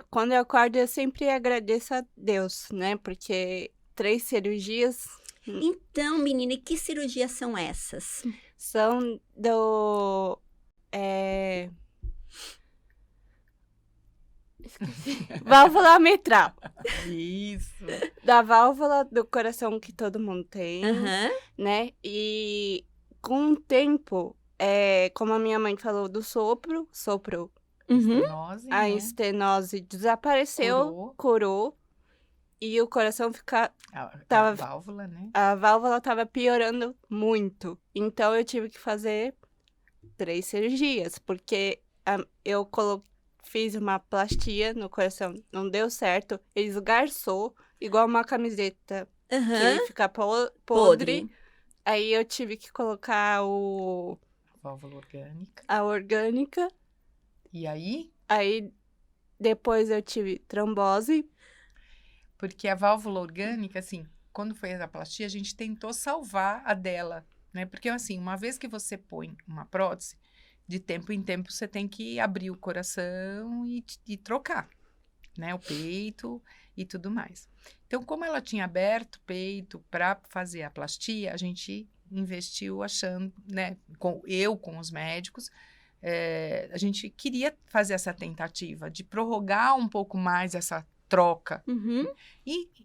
Quando eu acordo, eu sempre agradeço a Deus, né? Porque 3 cirurgias Então, menina, e que cirurgias são essas? são do... Esqueci. Válvula mitral. Isso. Da válvula do coração que todo mundo tem, Aham. né? E com o tempo, como a minha mãe falou do sopro, Uhum. Estenose, a né? estenose desapareceu, curou, e o coração A válvula, né? a válvula tava piorando muito. Então eu tive que fazer 3 cirurgias, porque eu fiz uma plastia no coração, não deu certo, ele esgarçou, igual uma camiseta que Aham. fica podre. Podre. Aí eu tive que colocar Válvula orgânica. a orgânica. E aí, Aí depois eu tive trombose. porque a válvula orgânica, assim, quando foi a plastia, a gente tentou salvar a dela, né? Porque, assim, uma vez que você põe uma prótese, de tempo em tempo você tem que abrir o coração e trocar, né? O peito e tudo mais. Então, como ela tinha aberto o peito para fazer a plastia, a gente investiu achando, né? Com os médicos, a gente queria fazer essa tentativa de prorrogar um pouco mais essa troca. Uhum.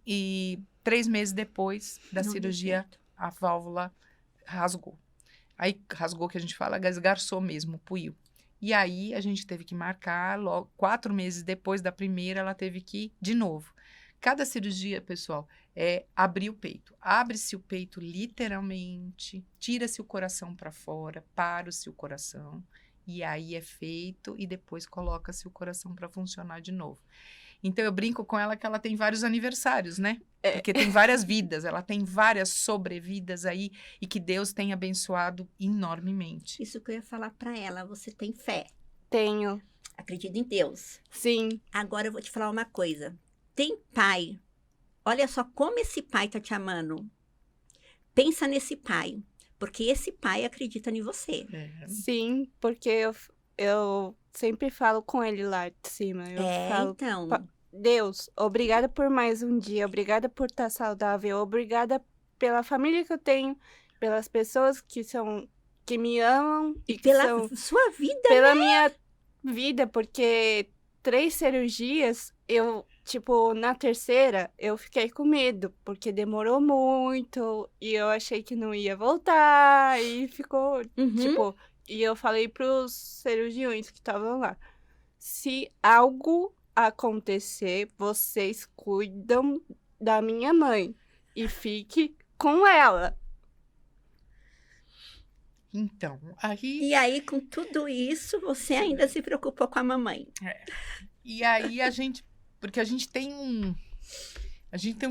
E 3 meses depois da Não deu cirurgia, certo. a válvula rasgou. Aí rasgou, que a gente fala, esgarçou mesmo, puiu. E aí, a gente teve que marcar, logo, 4 meses depois da primeira, ela teve que ir de novo. Cada cirurgia, pessoal, é abrir o peito. Abre-se o peito literalmente, tira-se o coração para fora, para-se o coração, e aí é feito, e depois coloca-se o coração para funcionar de novo. Então, eu brinco com ela que ela tem vários aniversários, né? Porque tem várias vidas, ela tem várias sobrevidas aí, e que Deus tem abençoado enormemente. Isso que eu ia falar para ela. Você tem fé, Tenho. acredita em Deus. Sim. Agora eu vou te falar uma coisa. Tem pai. Olha só como esse pai tá te amando. Pensa nesse pai, porque esse pai acredita em você. Sim, porque eu sempre falo com ele lá de cima. Eu falo, Então. Deus, obrigada por mais um dia, obrigada por estar saudável, obrigada pela família que eu tenho, pelas pessoas que me amam e que Pela são sua vida, pela minha vida, porque 3 cirurgias, na terceira, eu fiquei com medo, porque demorou muito, e eu achei que não ia voltar, e ficou, e eu falei pros cirurgiões que estavam lá, se algo acontecer, vocês cuidam da minha mãe, e fique com ela. Então, E aí, com tudo isso, você ainda se preocupou com a mamãe. E aí porque a gente tem um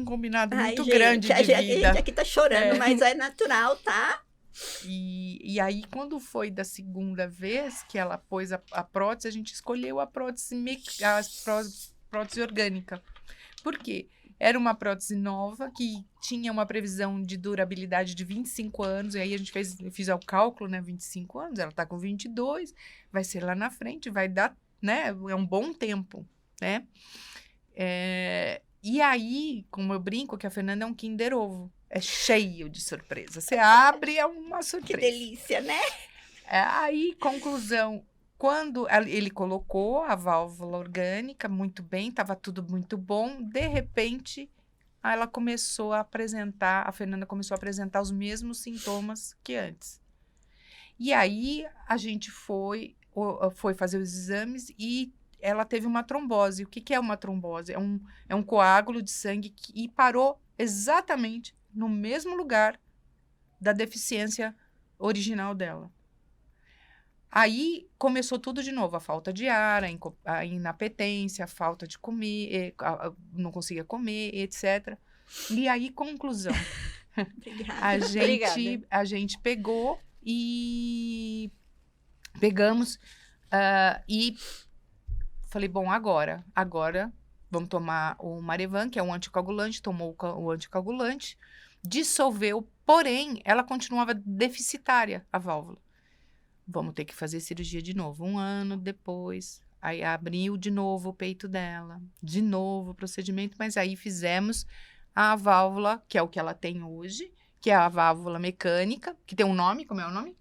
combinado muito gente, grande a de gente vida. aqui tá chorando, mas é natural, tá? E aí, quando foi da segunda vez que ela pôs a prótese, a gente escolheu a prótese orgânica. Por quê? Era uma prótese nova, que tinha uma previsão de durabilidade de 25 anos, e aí eu fiz o cálculo, né, 25 anos, ela tá com 22, vai ser lá na frente, vai dar, né, é um bom tempo, né? E aí, como eu brinco, que a Fernanda é um Kinder Ovo, é cheio de surpresa. Você abre, é uma surpresa. Que delícia, né? Aí, conclusão, quando ele colocou a válvula orgânica, muito bem, estava tudo muito bom, de repente, a Fernanda começou a apresentar os mesmos sintomas que antes. E aí, a gente foi fazer os exames e ela teve uma trombose. O que é uma trombose? É um coágulo de sangue e parou exatamente no mesmo lugar da deficiência original dela. Aí começou tudo de novo, a falta de ar, a inapetência, a falta de comer, não conseguia comer, etc. E aí, conclusão, a gente pegamos e falei, bom, agora vamos tomar o Marevan, que é um anticoagulante, tomou o anticoagulante, dissolveu, porém, ela continuava deficitária, a válvula. Vamos ter que fazer cirurgia de novo. 1 ano depois, aí abriu de novo o peito dela, de novo o procedimento, mas aí fizemos a válvula, que é o que ela tem hoje, que é a válvula mecânica, que tem um nome, como é o nome?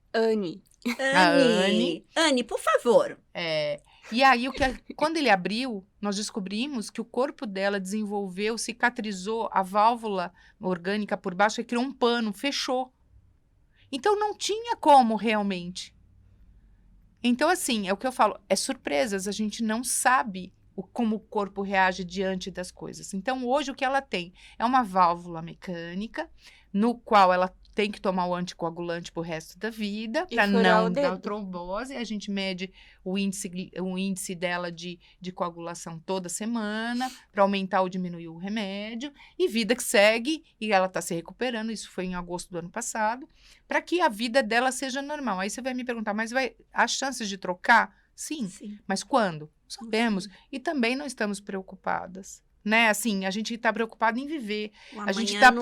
Anne, por favor. E aí, quando ele abriu, nós descobrimos que o corpo dela desenvolveu, cicatrizou a válvula orgânica por baixo e criou um pano, fechou. Então, não tinha como realmente. Então, assim, é o que eu falo, é surpresas, a gente não sabe como o corpo reage diante das coisas. Então, hoje, o que ela tem é uma válvula mecânica, no qual ela tem que tomar o anticoagulante pro resto da vida, para não dar trombose. A gente mede o índice dela de coagulação toda semana, para aumentar ou diminuir o remédio, e vida que segue, e ela está se recuperando, isso foi em agosto do ano passado, para que a vida dela seja normal. Aí você vai me perguntar, mas há chances de trocar? Sim. Mas quando? Sabemos. E também não estamos preocupadas. Né? Assim, a gente está preocupado em viver. A gente está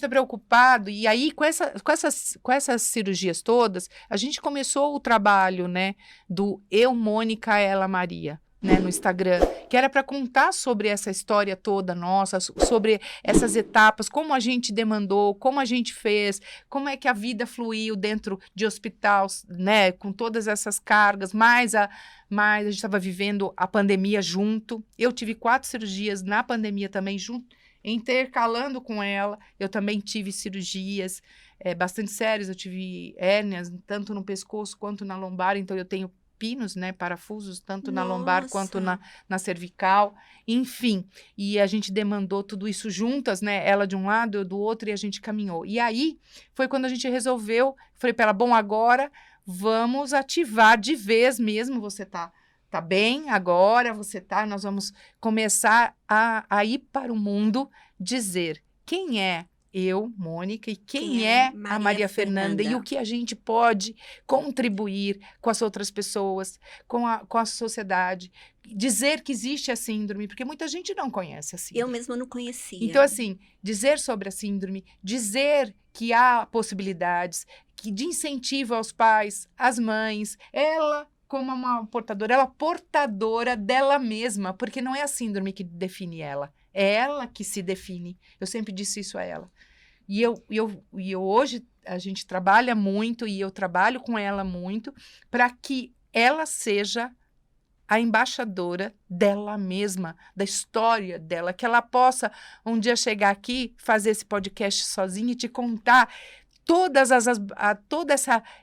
preocupado. E aí, com essas cirurgias todas, a gente começou o trabalho, né, do Eu, Mônica, Ela, Maria, né, no Instagram, que era para contar sobre essa história toda nossa, sobre essas etapas, como a gente demandou, como a gente fez, como é que a vida fluiu dentro de hospital, né, com todas essas cargas, mas a gente estava vivendo a pandemia junto. Eu tive 4 cirurgias na pandemia também junto. intercalando com ela, eu também tive cirurgias bastante sérias, eu tive hérnias, tanto no pescoço quanto na lombar, então eu tenho pinos, né, parafusos, tanto na lombar quanto na cervical, enfim, e a gente demandou tudo isso juntas, né, ela de um lado, eu do outro, e a gente caminhou. E aí, foi quando a gente resolveu, falei para ela, bom, agora vamos ativar de vez mesmo, você tá bem agora, nós vamos começar a ir para o mundo dizer quem é eu, Mônica, e quem é a Maria Fernanda e o que a gente pode contribuir com as outras pessoas, com a sociedade, dizer que existe a síndrome, porque muita gente não conhece a síndrome. Eu mesma não conhecia. Então, assim, dizer sobre a síndrome, dizer que há possibilidades, que de incentivo aos pais, às mães, ela como uma portadora, ela é portadora dela mesma, porque não é a síndrome que define ela, é ela que se define. Eu sempre disse isso a ela. E eu hoje, a gente trabalha muito, e eu trabalho com ela muito, para que ela seja a embaixadora dela mesma, da história dela, que ela possa um dia chegar aqui, fazer esse podcast sozinha e te contar toda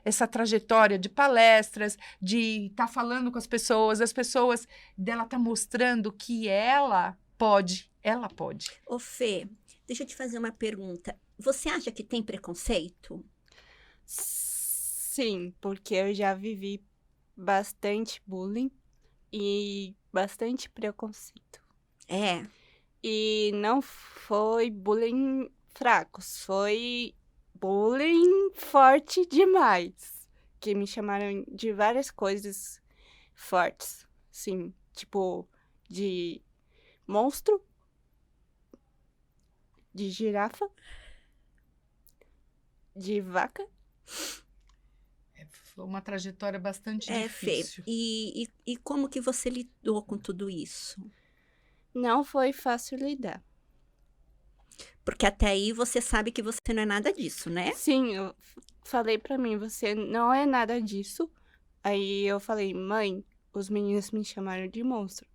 essa trajetória de palestras, de estar falando com as pessoas dela tá mostrando que ela pode. Ô Fê, deixa eu te fazer uma pergunta. Você acha que tem preconceito? Sim, porque eu já vivi bastante bullying e bastante preconceito. É. E não foi bullying fracos, foi bullying forte demais. Que me chamaram de várias coisas fortes. Sim, tipo, de monstro, de girafa, de vaca. Foi uma trajetória bastante difícil. Fê, e como que você lidou com tudo isso? Não foi fácil lidar. Porque até aí você sabe que você não é nada disso, né? Sim, eu falei pra mim, você não é nada disso. Aí eu falei, mãe, os meninos me chamaram de monstro.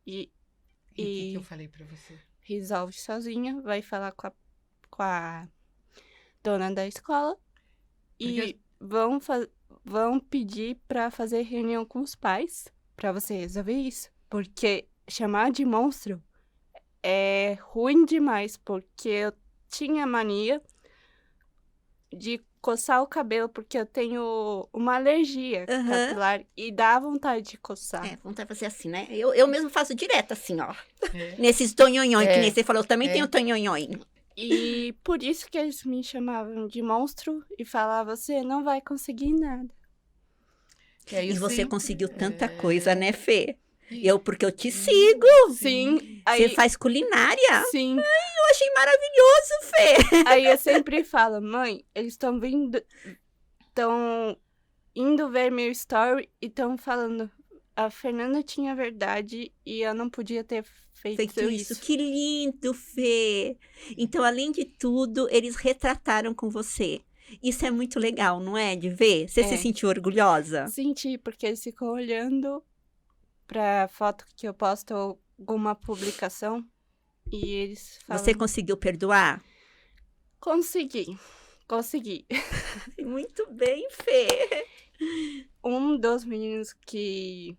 E o que eu falei pra você? Resolve sozinha, vai falar com a dona da escola. E vão pedir pra fazer reunião com os pais pra você resolver isso. Porque chamar de monstro é ruim demais, porque eu tinha mania de coçar o cabelo, porque eu tenho uma alergia capilar e dá vontade de coçar. Vontade de fazer assim, né? Eu mesmo faço direto assim, ó. Nesses tonhonhões, que nem você falou, eu também tenho tonhonhões. E por isso que eles me chamavam de monstro e falavam, você não vai conseguir nada. E você conseguiu tanta coisa, né, Fê? Porque eu te sigo. Sim. Você faz culinária? Sim. Ai, eu achei maravilhoso, Fê. Aí eu sempre falo, mãe, eles estão indo ver meu story e estão falando, a Fernanda tinha verdade e eu não podia ter feito isso. Que lindo, Fê. Então, além de tudo, eles retrataram com você. Isso é muito legal, não é? De ver? Você se sentiu orgulhosa? Senti, porque eles ficam olhando pra foto que eu posto ou alguma publicação e eles falam... Você conseguiu perdoar? Consegui. Muito bem, Fê. Um dos meninos que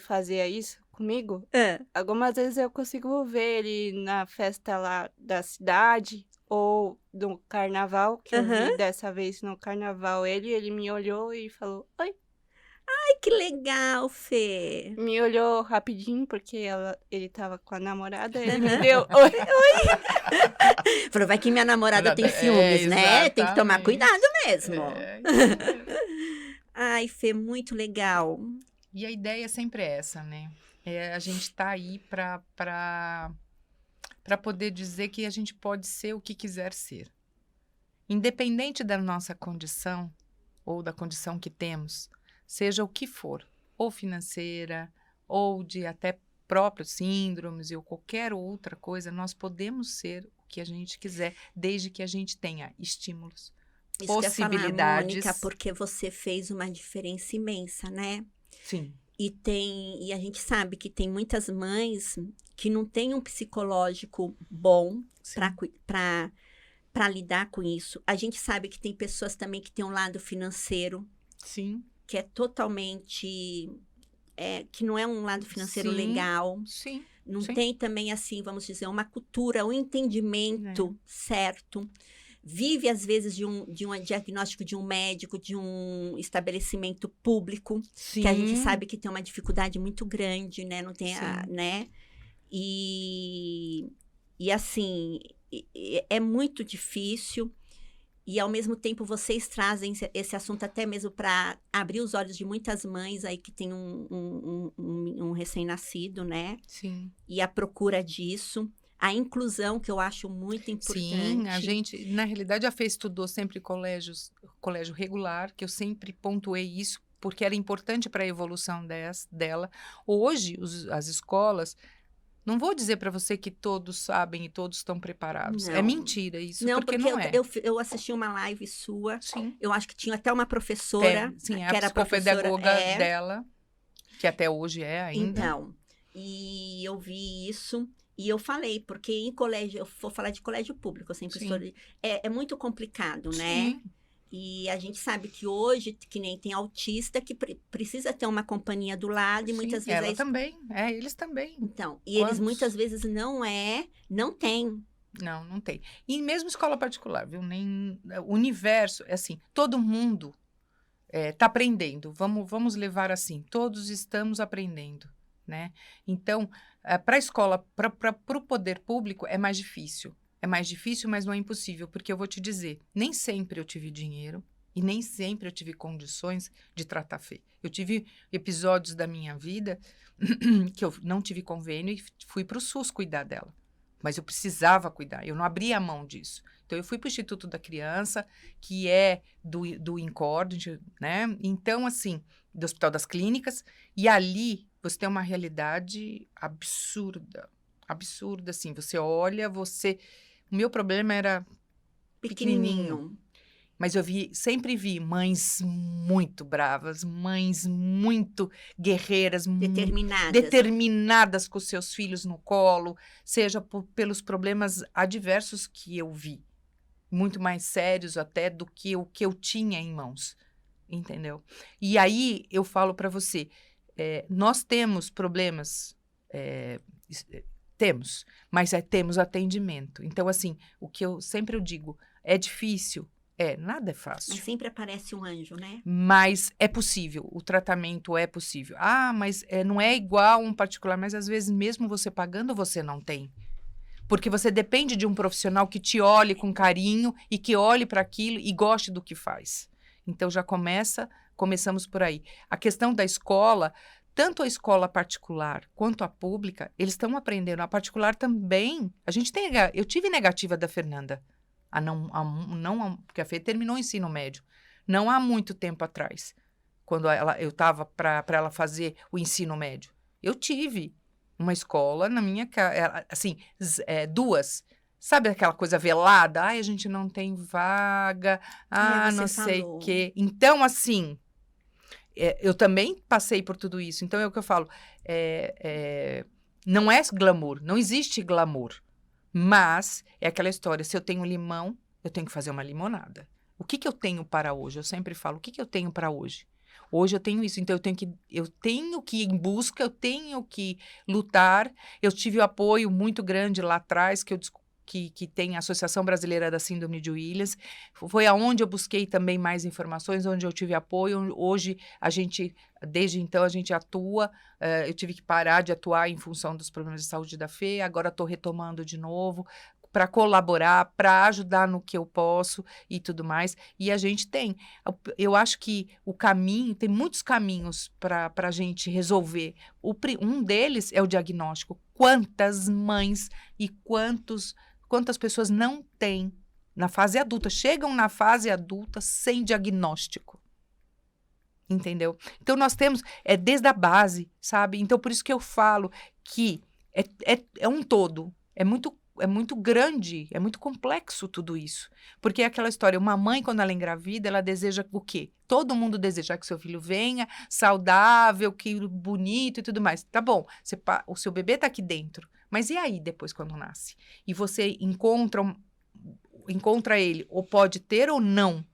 fazia isso comigo, algumas vezes eu consigo ver ele na festa lá da cidade ou no carnaval, que eu vi dessa vez no carnaval. Ele me olhou e falou, oi. Ai, que legal, Fê. Me olhou rapidinho, porque ele tava com a namorada, ele me deu oi. Falou, vai que minha namorada tem ciúmes, né? Tem que tomar cuidado mesmo. Ai, Fê, muito legal. E a ideia sempre é essa, né? A gente tá aí para poder dizer que a gente pode ser o que quiser ser. Independente da nossa condição, ou da condição que temos, seja o que for, ou financeira, ou de até próprios síndromes, ou qualquer outra coisa, nós podemos ser o que a gente quiser, desde que a gente tenha estímulos, possibilidades. Mônica, porque você fez uma diferença imensa, né? Sim. E a gente sabe que tem muitas mães que não têm um psicológico bom Sim. para lidar com isso. A gente sabe que tem pessoas também que têm um lado financeiro, Sim. que é totalmente... que não é um lado financeiro Sim. legal. Sim. Não Sim. tem também, assim, vamos dizer, uma cultura, um entendimento certo. Vive, às vezes, de um diagnóstico de um médico, de um estabelecimento público, Sim. que a gente sabe que tem uma dificuldade muito grande, né? Não tem Sim. né? E assim, é muito difícil. E, ao mesmo tempo, vocês trazem esse assunto até mesmo para abrir os olhos de muitas mães aí que tem um recém-nascido, né? Sim. E a procura disso. A inclusão, que eu acho muito importante. Sim, a gente, na realidade, a Fê estudou sempre colégio regular, que eu sempre pontuei isso, porque era importante para a evolução dela. Hoje, as escolas, não vou dizer para você que todos sabem e todos estão preparados. É Não. mentira isso, Não, porque porque não é. eu assisti uma live sua. Sim. Eu acho que tinha até uma professora. Sim, que a era psicopedagoga dela, que até hoje é ainda. Então, e eu vi isso. E eu falei, porque em colégio, eu vou falar de colégio público, eu sempre Sim. estou... É muito complicado, né? Sim. E a gente sabe que hoje, que nem tem autista, que precisa ter uma companhia do lado, e Sim, muitas vezes... ela também, eles também. Então, e Quantos? eles muitas vezes não tem. Não tem. E mesmo escola particular, viu? Nem o universo, é assim, todo mundo está aprendendo. Vamos levar assim, todos estamos aprendendo, né? Então, para a escola, para o poder público, é mais difícil. É mais difícil, mas não é impossível, porque eu vou te dizer, nem sempre eu tive dinheiro e nem sempre eu tive condições de tratar a Fê. Eu tive episódios da minha vida que eu não tive convênio e fui para o SUS cuidar dela. Mas eu precisava cuidar, eu não abria a mão disso. Então, eu fui para o Instituto da Criança, que é do INCOR, né? Então, assim, do Hospital das Clínicas, e ali você tem uma realidade absurda, assim, você olha, o meu problema era pequenininho. Mas eu sempre vi mães muito bravas, mães muito guerreiras, determinadas com seus filhos no colo, seja pelos problemas adversos que eu vi, muito mais sérios até do que o que eu tinha em mãos, entendeu? E aí eu falo para você, nós temos problemas, temos, mas temos atendimento. Então, assim, o que eu sempre digo, é difícil. Nada é fácil. Mas sempre aparece um anjo, né? Mas é possível, o tratamento é possível. Mas não é igual um particular, mas às vezes mesmo você pagando, você não tem. Porque você depende de um profissional que te olhe com carinho e que olhe para aquilo e goste do que faz. Então já começamos por aí. A questão da escola, tanto a escola particular quanto a pública, eles estão aprendendo. A particular também, eu tive negativa da Fernanda. Porque a Fê terminou o ensino médio, não há muito tempo atrás, quando eu estava para ela fazer o ensino médio. Eu tive uma escola na minha casa, assim, duas, sabe aquela coisa velada? A gente não tem vaga, não sei o quê. Então, assim, eu também passei por tudo isso. Então, é o que eu falo, não é glamour, não existe glamour. Mas é aquela história, se eu tenho limão, eu tenho que fazer uma limonada. O que eu tenho para hoje? Eu sempre falo, o que eu tenho para hoje? Hoje eu tenho isso, então eu tenho que ir em busca, eu tenho que lutar. Eu tive o apoio muito grande lá atrás, que tem a Associação Brasileira da Síndrome de Williams. Foi aonde eu busquei também mais informações, onde eu tive apoio. Hoje, desde então, a gente atua. Eu tive que parar de atuar em função dos problemas de saúde da Fê. Agora estou retomando de novo para colaborar, para ajudar no que eu posso e tudo mais. E a gente eu acho que tem muitos caminhos para a gente resolver. Um deles é o diagnóstico. Quantas mães e quantas pessoas não têm na fase adulta, chegam na fase adulta sem diagnóstico. Entendeu? Então, nós temos, desde a base, sabe? Então, por isso que eu falo que é um todo. É muito muito grande, é muito complexo tudo isso. Porque é aquela história, uma mãe, quando ela engravida, ela deseja o quê? Todo mundo deseja que seu filho venha saudável, que bonito e tudo mais. Tá bom, o seu bebê tá aqui dentro, mas e aí depois quando nasce? E você encontra ele, ou pode ter ou não.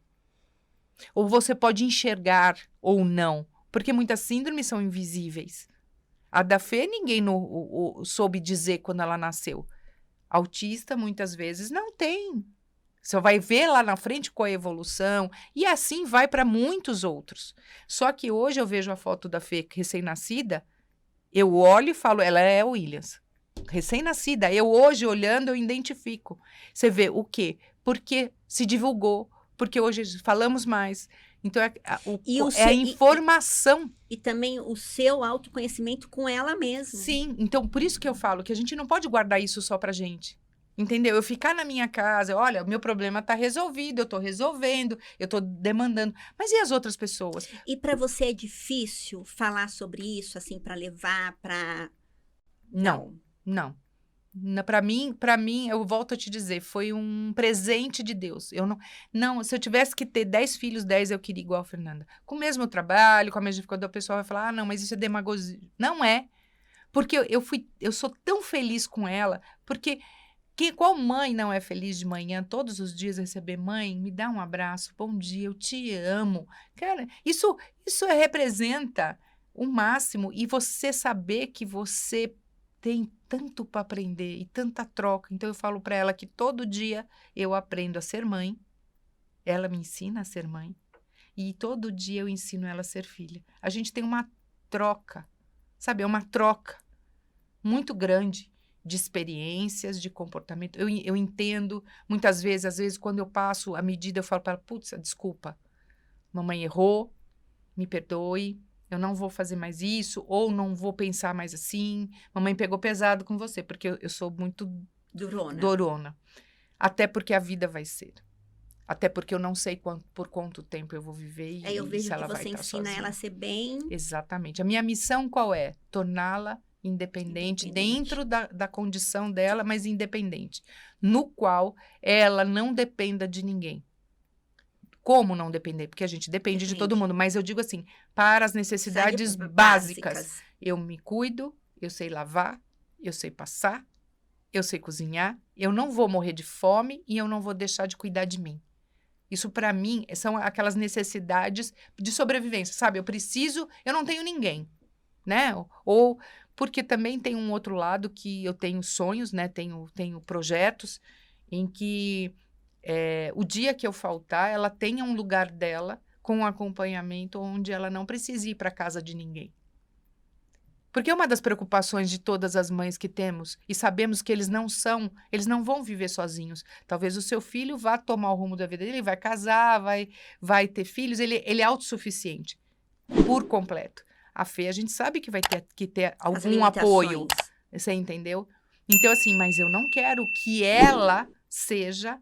Ou você pode enxergar ou não. Porque muitas síndromes são invisíveis. A da Fê, ninguém soube dizer quando ela nasceu. Autista, muitas vezes, não tem. Você vai ver lá na frente com a evolução. E assim vai para muitos outros. Só que hoje eu vejo a foto da Fê recém-nascida, eu olho e falo, ela é Williams. Recém-nascida. Eu hoje, olhando, eu identifico. Você vê o quê? Porque se divulgou. Porque hoje falamos mais. Então, é a informação. E também o seu autoconhecimento com ela mesma. Sim, então por isso que eu falo que a gente não pode guardar isso só pra gente. Entendeu? Eu ficar na minha casa, olha, o meu problema tá resolvido, eu tô resolvendo, eu tô demandando. Mas e as outras pessoas? E pra você é difícil falar sobre isso, assim, pra levar pra... Não. Para mim, eu volto a te dizer, foi um presente de Deus. Eu não, se eu tivesse que ter 10 filhos, 10 eu queria igual a Fernanda. Com o mesmo trabalho, com a mesma dificuldade, o pessoal vai falar, não, mas isso é demagogia. Não é. Porque eu sou tão feliz com ela, porque qual mãe não é feliz de manhã, todos os dias receber, mãe, me dá um abraço, bom dia, eu te amo. Cara, isso representa o máximo. E você saber que você tem tanto para aprender e tanta troca. Então, eu falo para ela que todo dia eu aprendo a ser mãe, ela me ensina a ser mãe, e todo dia eu ensino ela a ser filha. A gente tem uma troca, sabe? É uma troca muito grande de experiências, de comportamento. Eu entendo, muitas vezes, às vezes, quando eu passo a medida, eu falo para ela, putz, desculpa, mamãe errou, me perdoe, eu não vou fazer mais isso, ou não vou pensar mais assim. Mamãe pegou pesado com você, porque eu sou muito durona. Até porque a vida vai ser. Até porque eu não sei por quanto tempo eu vou viver eu vejo se ela que vai você estar ensina sozinha. ela a ser bem... Exatamente. A minha missão qual é? Torná-la independente, dentro da condição dela, mas independente. No qual ela não dependa de ninguém. Como não depender? Porque a gente depende de todo mundo. Mas eu digo assim, para as necessidades básicas. Eu me cuido, eu sei lavar, eu sei passar, eu sei cozinhar, eu não vou morrer de fome e eu não vou deixar de cuidar de mim. Isso, para mim, são aquelas necessidades de sobrevivência, sabe? Eu não tenho ninguém, né? Ou porque também tem um outro lado que eu tenho sonhos, né? Tenho projetos em que... o dia que eu faltar, ela tenha um lugar dela com um acompanhamento onde ela não precise ir para casa de ninguém. Porque uma das preocupações de todas as mães que temos, e sabemos que eles não vão viver sozinhos. Talvez o seu filho vá tomar o rumo da vida dele, ele vai casar, vai ter filhos, ele é autossuficiente, por completo. A Fê, a gente sabe que vai ter que ter algum apoio, você entendeu? Então, assim, mas eu não quero que ela seja...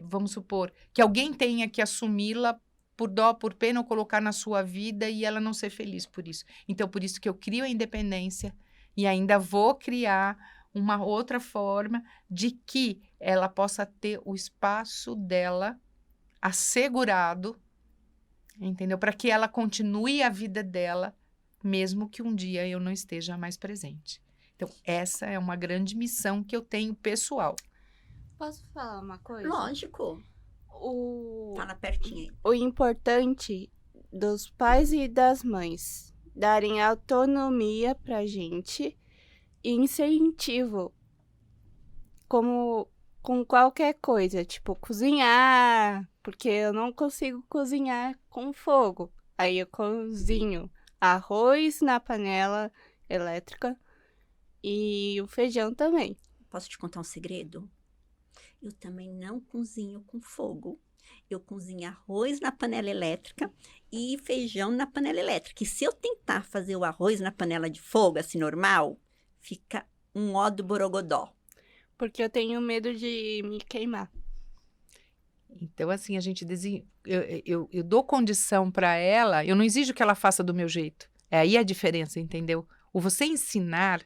vamos supor, que alguém tenha que assumi-la por dó, por pena, ou colocar na sua vida e ela não ser feliz por isso. Então, por isso que eu crio a independência e ainda vou criar uma outra forma de que ela possa ter o espaço dela assegurado, entendeu? Para que ela continue a vida dela, mesmo que um dia eu não esteja mais presente. Então, essa é uma grande missão que eu tenho pessoal. Posso falar uma coisa? Lógico. Fala pertinho aí. O importante dos pais e das mães darem autonomia pra gente e incentivo, como com qualquer coisa, tipo cozinhar, porque eu não consigo cozinhar com fogo. Aí eu cozinho arroz na panela elétrica e o feijão também. Posso te contar um segredo? Eu também não cozinho com fogo. Eu cozinho arroz na panela elétrica e feijão na panela elétrica. E se eu tentar fazer o arroz na panela de fogo, assim, normal, fica um ó do borogodó. Porque eu tenho medo de me queimar. Então, assim, a gente eu dou condição para ela, eu não exijo que ela faça do meu jeito. É aí a diferença, entendeu? Ou você ensinar,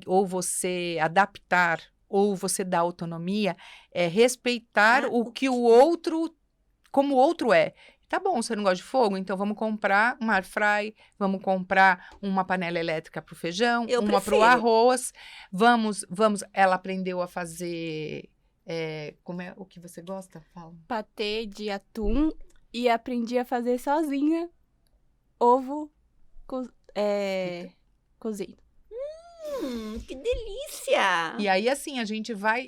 ou você adaptar, ou você dá autonomia, é respeitar o que o outro, como o outro é. Tá bom, você não gosta de fogo? Então vamos comprar uma air fry, vamos comprar uma panela elétrica para o feijão, uma para o prefiro. arroz. Vamos. Ela aprendeu a fazer. Como é o que você gosta? Fala. Patê de atum e aprendi a fazer sozinha ovo cozido. Que delícia! E aí, assim,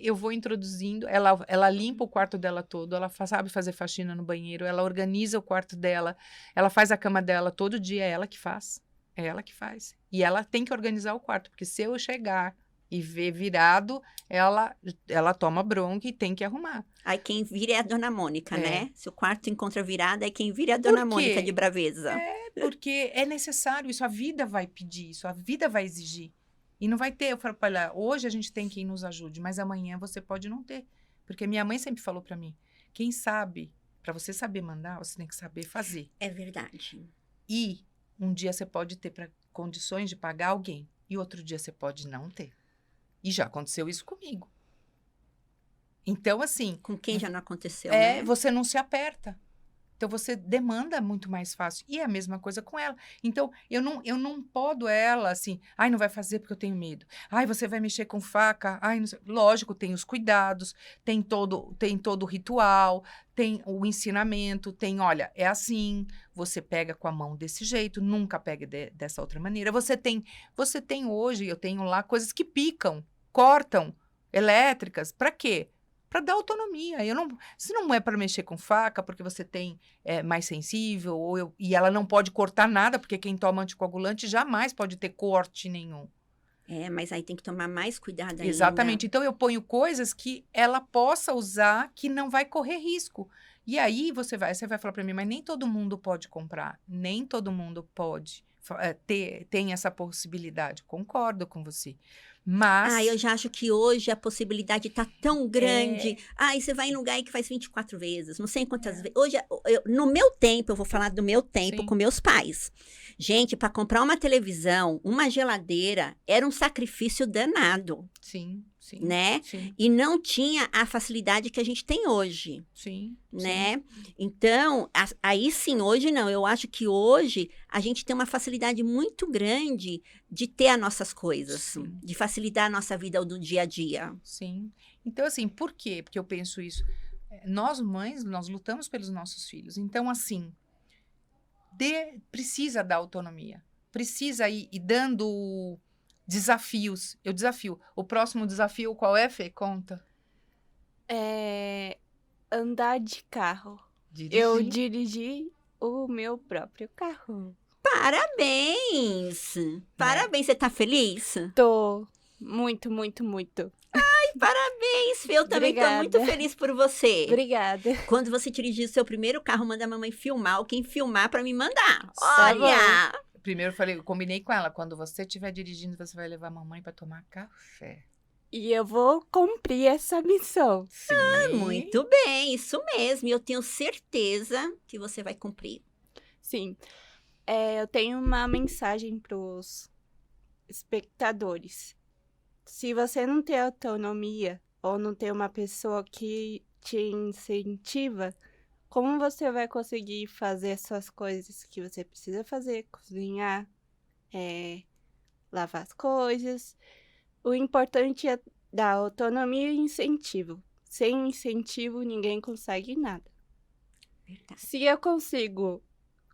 eu vou introduzindo, ela limpa o quarto dela todo, ela sabe fazer faxina no banheiro, ela organiza o quarto dela, ela faz a cama dela todo dia, é ela que faz. É ela que faz. E ela tem que organizar o quarto, porque se eu chegar e ver virado, ela toma bronca e tem que arrumar. Aí quem vira é a Dona Mônica, É. né? Se o quarto encontra virada, aí quem vira é a Dona Por quê? Mônica de braveza. Porque é necessário isso, a vida vai pedir isso, a vida vai exigir. E não vai ter, eu falo para ela, hoje a gente tem quem nos ajude, mas amanhã você pode não ter. Porque minha mãe sempre falou para mim, quem sabe, para você saber mandar, você tem que saber fazer. É verdade. E um dia você pode ter condições de pagar alguém, e outro dia você pode não ter. E já aconteceu isso comigo. Então, assim... Com quem já não aconteceu, né? Você não se aperta. Então, você demanda muito mais fácil. E é a mesma coisa com ela. Então, eu não podo ela, assim... Ai, não vai fazer porque eu tenho medo. Ai, você vai mexer com faca. Ai, não sei. Lógico, tem os cuidados, tem todo o ritual, tem o ensinamento, tem, olha, é assim, você pega com a mão desse jeito, nunca pega dessa outra maneira. Você tem hoje, eu tenho lá coisas que picam, cortam, elétricas. Para quê? Para dar autonomia. Se não é para mexer com faca, porque você tem mais sensível, e ela não pode cortar nada, porque quem toma anticoagulante jamais pode ter corte nenhum. Mas aí tem que tomar mais cuidado ainda. Exatamente. Então, eu ponho coisas que ela possa usar, que não vai correr risco. E aí, você vai falar para mim, mas nem todo mundo pode comprar, nem todo mundo pode tem essa possibilidade. Concordo com você. Mas... eu já acho que hoje a possibilidade tá tão grande. E você vai em lugar aí que faz 24 vezes, não sei quantas vezes. Hoje, no meu tempo, eu vou falar do meu tempo Sim. com meus pais. Gente, para comprar uma televisão, uma geladeira, era um sacrifício danado, Sim. né? Sim. E não tinha a facilidade que a gente tem hoje. Sim. Né? Então, aí sim, hoje não. Eu acho que hoje a gente tem uma facilidade muito grande de ter as nossas coisas, Sim. de facilitar a nossa vida do dia a dia. Sim. Então, assim, por quê? Porque eu penso isso. Nós, mães, nós lutamos pelos nossos filhos. Então, assim, precisa dar autonomia. Precisa ir dando desafios. Eu desafio. O próximo desafio qual é, Fê? Conta. Andar de carro. Dirigir. Eu dirigi o meu próprio carro. Parabéns! Parabéns, você tá feliz? Tô muito, muito, muito. Parabéns, Fê, eu também tô Obrigada. muito feliz por você. Obrigada. Quando você dirigir o seu primeiro carro, manda a mamãe filmar, ou quem filmar pra me mandar. Tá Olha! Primeiro eu combinei com ela, quando você estiver dirigindo, você vai levar a mamãe para tomar café. E eu vou cumprir essa missão. Sim. Muito bem, isso mesmo. E eu tenho certeza que você vai cumprir. Sim. Eu tenho uma mensagem para os espectadores. Se você não tem autonomia ou não tem uma pessoa que te incentiva, como você vai conseguir fazer as suas coisas que você precisa fazer? Cozinhar, lavar as coisas. O importante é dar autonomia e incentivo. Sem incentivo, ninguém consegue nada. Verdade. Se eu consigo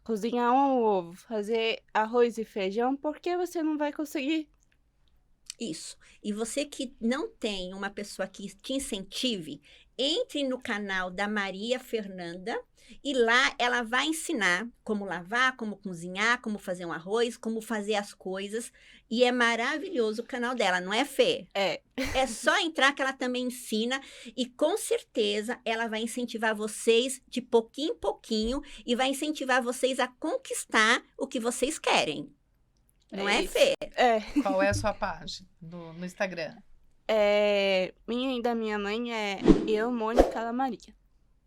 cozinhar um ovo, fazer arroz e feijão, por que você não vai conseguir? Isso. E você que não tem uma pessoa que te incentive, entre no canal da Maria Fernanda e lá ela vai ensinar como lavar, como cozinhar, como fazer um arroz, como fazer as coisas. E é maravilhoso o canal dela, não é, Fê? É. É só entrar que ela também ensina e com certeza ela vai incentivar vocês de pouquinho em pouquinho e vai incentivar vocês a conquistar o que vocês querem. Não é, isso. Fê? Qual é a sua página no Instagram? Minha e da minha mãe é eu, Mônica Lamaria.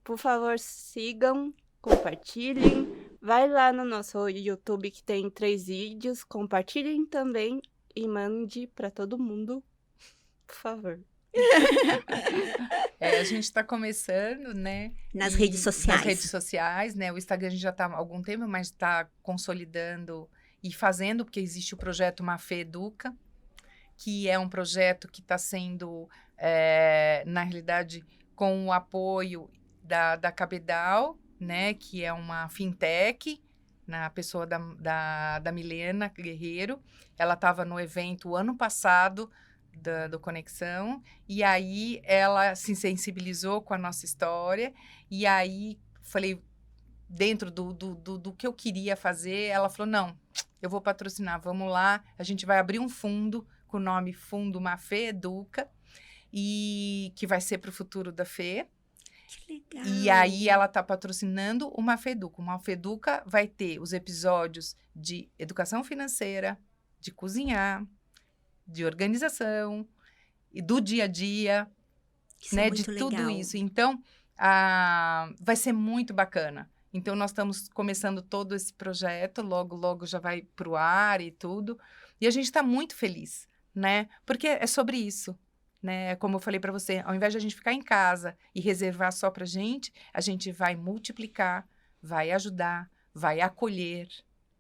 Por favor, sigam, compartilhem. Vai lá no nosso YouTube que tem 3 vídeos. Compartilhem também e mande pra todo mundo, por favor. A gente está começando, né? Nas redes sociais. Nas redes sociais, né? O Instagram a gente já está há algum tempo, mas está consolidando e fazendo, porque existe o projeto Mafê Educa, que é um projeto que está sendo, na realidade, com o apoio da Cabedal, né? Que é uma fintech, na pessoa da Milena Guerreiro. Ela estava no evento ano passado, do Conexão, e aí ela se sensibilizou com a nossa história, e aí falei, dentro do que eu queria fazer, ela falou, não, eu vou patrocinar, vamos lá, a gente vai abrir um fundo com o nome Fundo Mafê Educa, e que vai ser para o futuro da Fê. Que legal. E aí ela está patrocinando o Mafê Educa. O Mafê Educa vai ter os episódios de educação financeira, de cozinhar, de organização e do dia a dia, Isso né, é de muito tudo legal. isso. Então, vai ser muito bacana. Então, nós estamos começando todo esse projeto, logo já vai para o ar e tudo. E a gente está muito feliz, né? Porque é sobre isso, né? Como eu falei para você, ao invés de a gente ficar em casa e reservar só para a gente vai multiplicar, vai ajudar, vai acolher,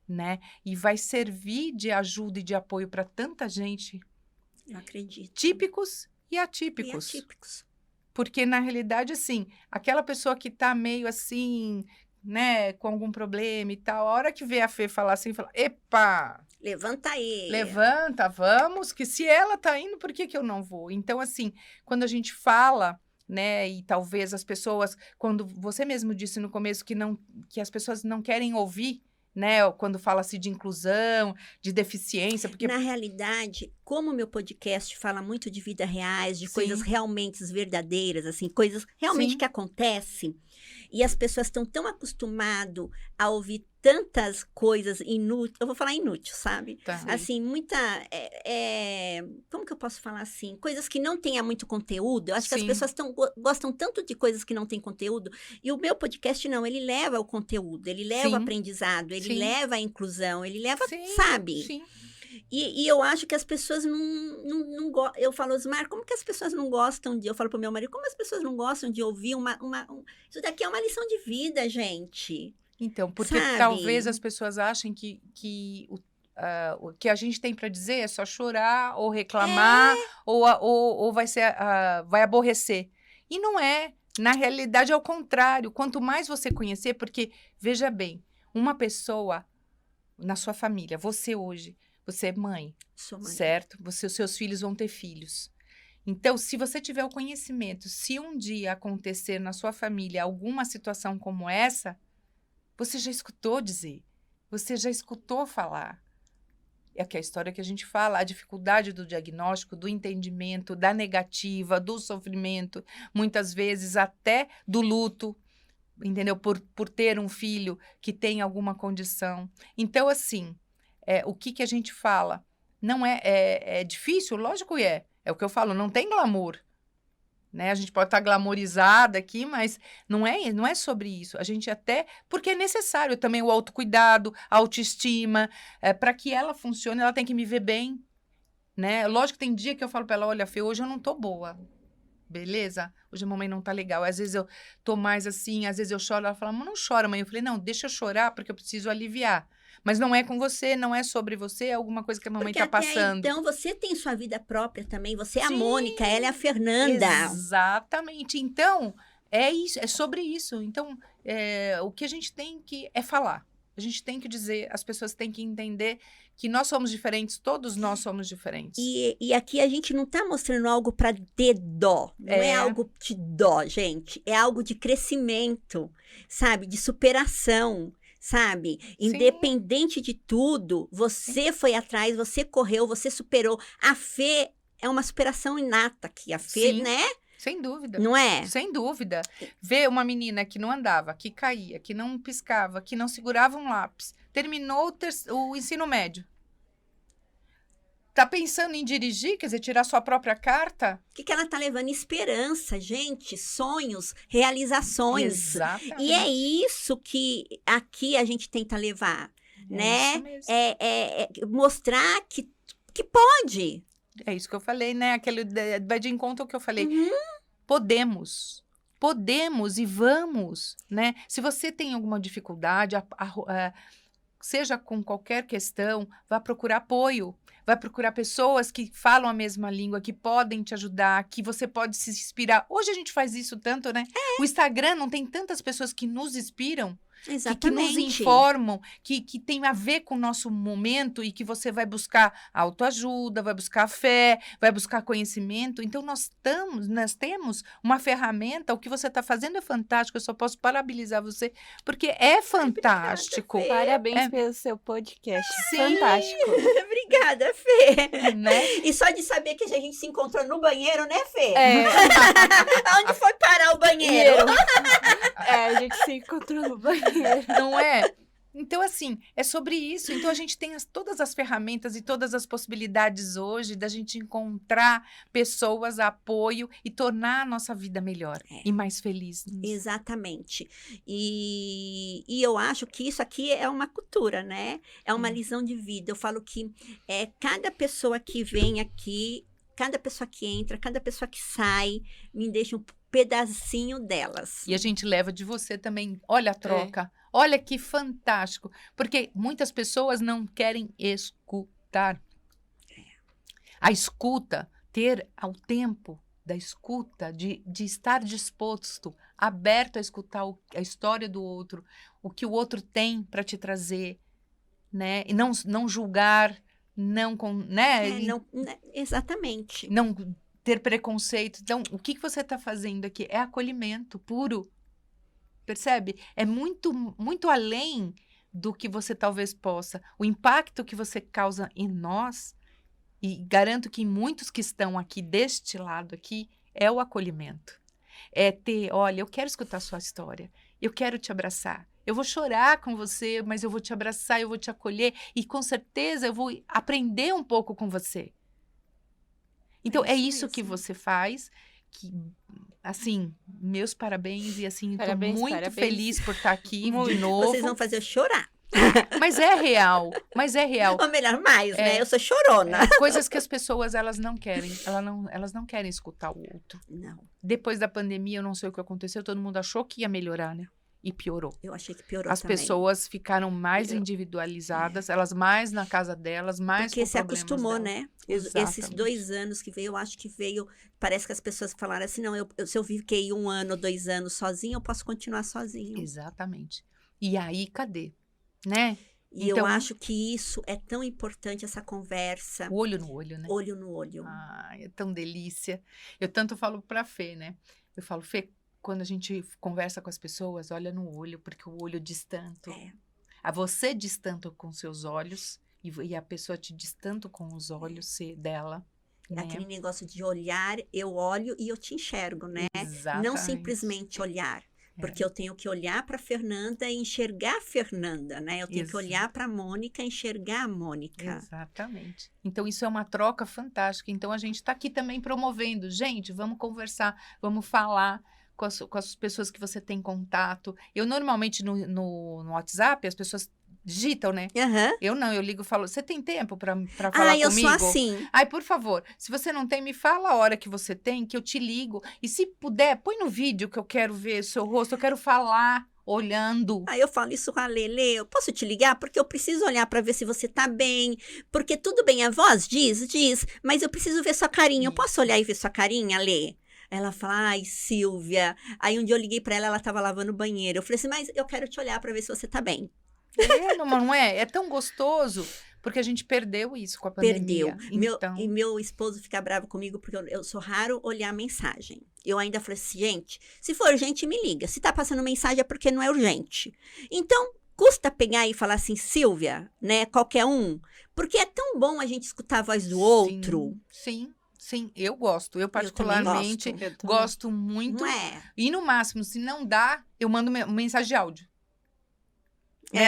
né? E vai servir de ajuda e de apoio para tanta gente, Eu acredito. típicos e E atípicos. atípicos. Porque, na realidade, assim, aquela pessoa que tá meio assim, né, com algum problema e tal, a hora que vê a Fê falar assim, fala, epa, Levanta aí. levanta, vamos, que se ela tá indo, por que eu não vou? Então, assim, quando a gente fala, né, e talvez as pessoas, quando você mesmo disse no começo que as pessoas não querem ouvir, né, quando fala-se de inclusão, de deficiência, porque... Na realidade, como o meu podcast fala muito de vidas reais, de Sim. coisas realmente verdadeiras, assim, coisas realmente Sim. que acontecem, e as pessoas estão tão acostumadas a ouvir tantas coisas inúteis, eu vou falar inútil, sabe? Tá. Assim, muita, como que eu posso falar assim? Coisas que não tenha muito conteúdo. Eu acho que as Sim. pessoas gostam tanto de coisas que não têm conteúdo. E o meu podcast não, ele leva o conteúdo, ele leva Sim. o aprendizado, ele Sim. leva a inclusão, ele leva, Sim, sabe? sim. E eu acho que as pessoas não gostam. Eu falo, Osmar, como que as pessoas não gostam de... Eu falo pro meu marido, como as pessoas não gostam de ouvir isso daqui é uma lição de vida, gente. Então, porque Sabe? talvez as pessoas achem que o que a gente tem para dizer é só chorar ou reclamar ou vai ser, vai aborrecer. E não é. Na realidade, é o contrário. Quanto mais você conhecer, porque, veja bem, uma pessoa na sua família, você hoje, você é mãe, Sou mãe. certo? Os seus filhos vão ter filhos. Então, se você tiver o conhecimento, se um dia acontecer na sua família alguma situação como essa, você já escutou dizer, você já escutou falar. É que a história que a gente fala, a dificuldade do diagnóstico, do entendimento, da negativa, do sofrimento, muitas vezes até do luto, entendeu? Por ter um filho que tem alguma condição. Então, assim, o que a gente fala? Não é difícil? Lógico que é. É o que eu falo, não tem glamour. Né? A gente pode estar glamorizada aqui, mas não é sobre isso. A gente até... Porque é necessário também o autocuidado, a autoestima. Para que ela funcione, ela tem que me ver bem. Né? Lógico que tem dia que eu falo para ela, olha, Fê, hoje eu não tô boa. Beleza? Hoje a mamãe não tá legal. Às vezes eu tô mais assim, às vezes eu choro. Ela fala, não chora, mãe. Eu falei, não, deixa eu chorar porque eu preciso aliviar. Mas não é com você, não é sobre você, é alguma coisa que a mamãe Porque tá passando. Então, você tem sua vida própria também. Você é a Sim, Mônica, ela é a Fernanda. Exatamente. Então, é isso, é sobre isso. Então, o que a gente tem que falar. A gente tem que dizer, as pessoas têm que entender que nós somos diferentes, todos nós somos diferentes. E aqui a gente não tá mostrando algo para ter dó. Não é algo de dó, gente. É algo de crescimento, sabe? De superação. Sabe? Sim. Independente de tudo, você foi atrás, você correu, você superou. A Fê é uma superação inata aqui. A Fê, Sim. né? Sem dúvida. Não é? Sem dúvida. Ver uma menina que não andava, que caía, que não piscava, que não segurava um lápis, terminou o ensino médio. Tá pensando em dirigir, quer dizer, tirar sua própria carta? O que ela tá levando? Esperança, gente, sonhos, realizações. Exatamente. E é isso que aqui a gente tenta levar, né? Isso mesmo. Mostrar que pode. É isso que eu falei, né? Vai de encontro ao que eu falei. Uhum. Podemos e vamos, né? Se você tem alguma dificuldade, seja com qualquer questão, vá procurar apoio. Vai procurar pessoas que falam a mesma língua, que podem te ajudar, que você pode se inspirar. Hoje a gente faz isso tanto, né? O Instagram não tem tantas pessoas que nos inspiram, que nos Exatamente. informam, que tem a ver com o nosso momento e que você vai buscar autoajuda, vai buscar fé, vai buscar conhecimento. Então, nós temos uma ferramenta, o que você está fazendo é fantástico, eu só posso parabenizar você, porque é fantástico. Fê. Parabéns pelo seu podcast. Sim. Fantástico. Obrigada, Fê. Né? E só de saber que a gente se encontrou no banheiro, né, Fê? É, Onde foi parar o banheiro? a gente se encontrou no banheiro. Não é? Então, assim, é sobre isso. Então, a gente tem todas as ferramentas e todas as possibilidades hoje da gente encontrar pessoas, apoio e tornar a nossa vida melhor e mais feliz. Exatamente. E eu acho que isso aqui é uma cultura, né? É uma lição de vida. Eu falo que cada pessoa que vem aqui, cada pessoa que entra, cada pessoa que sai, me deixa um pedacinho delas. E a gente leva de você também. Olha a troca. Olha que fantástico. Porque muitas pessoas não querem escutar. A escuta, ter o tempo da escuta, de estar disposto, aberto a escutar a história do outro, o que o outro tem para te trazer, né? E não julgar, né? Exatamente. Não ter preconceito. Então, o que você está fazendo aqui? É acolhimento puro. Percebe? É muito, muito além do que você talvez possa. O impacto que você causa em nós, e garanto que em muitos que estão aqui deste lado aqui, é o acolhimento. É olha, eu quero escutar a sua história. Eu quero te abraçar. Eu vou chorar com você, mas eu vou te abraçar, eu vou te acolher. E com certeza eu vou aprender um pouco com você. Então, é isso que você faz, que, assim, meus parabéns e, assim, estou muito feliz por estar aqui de novo. Vocês vão fazer eu chorar. Mas é real. Ou melhor, né? Eu sou chorona. Coisas que as pessoas, elas não querem. Elas não querem escutar o outro. Não. Depois da pandemia, eu não sei o que aconteceu, todo mundo achou que ia melhorar, né? E piorou. Eu achei que piorou As também. pessoas ficaram mais individualizadas, elas mais na casa delas, mais porque com se acostumou, delas. né? Exatamente. Esses 2 anos que veio, eu acho que veio... Parece que as pessoas falaram assim, não, se eu fiquei 1 ano, 2 anos sozinha, eu posso continuar sozinho. Exatamente. E aí, cadê? Né? E eu acho que isso é tão importante, essa conversa. Olho no olho, né? Olho no olho. É tão delícia. Eu tanto falo pra Fê, né? Eu falo, Fê, quando a gente conversa com as pessoas, olha no olho, porque o olho diz tanto. Você diz tanto com seus olhos e a pessoa te diz tanto com os olhos dela. É né? aquele negócio de olhar, eu olho e eu te enxergo, né? Exatamente. Não simplesmente olhar. Porque eu tenho que olhar para a Fernanda e enxergar a Fernanda, né? Eu tenho que olhar para a Mônica e enxergar a Mônica. Exatamente. Então, isso é uma troca fantástica. Então, a gente está aqui também promovendo. Gente, vamos conversar, vamos falar com as pessoas que você tem contato. Eu, normalmente, no WhatsApp, as pessoas digitam, né? Uhum. Eu não, eu ligo e falo, você tem tempo para falar comigo? Eu sou assim. Ai, por favor, se você não tem, me fala a hora que você tem, que eu te ligo. E se puder, põe no vídeo que eu quero ver seu rosto, eu quero falar olhando. Aí eu falo isso com a Lelê, eu posso te ligar? Porque eu preciso olhar para ver se você tá bem. Porque tudo bem, a voz diz, mas eu preciso ver sua carinha. Eu posso olhar e ver sua carinha, Lê? Ela fala, ai, Silvia. Aí um dia eu liguei para ela tava lavando o banheiro. Eu falei assim, mas eu quero te olhar para ver se você tá bem. Não é? É tão gostoso, porque a gente perdeu isso com a pandemia. Perdeu. E meu esposo fica bravo comigo, porque eu sou raro olhar a mensagem. Eu ainda falei assim, gente, se for urgente, me liga. Se tá passando mensagem é porque não é urgente. Então, custa pegar e falar assim, Silvia, né, qualquer um. Porque é tão bom a gente escutar a voz do outro. Sim, eu gosto. Eu particularmente gosto muito. Não é? E no máximo, se não dá, eu mando mensagem de áudio.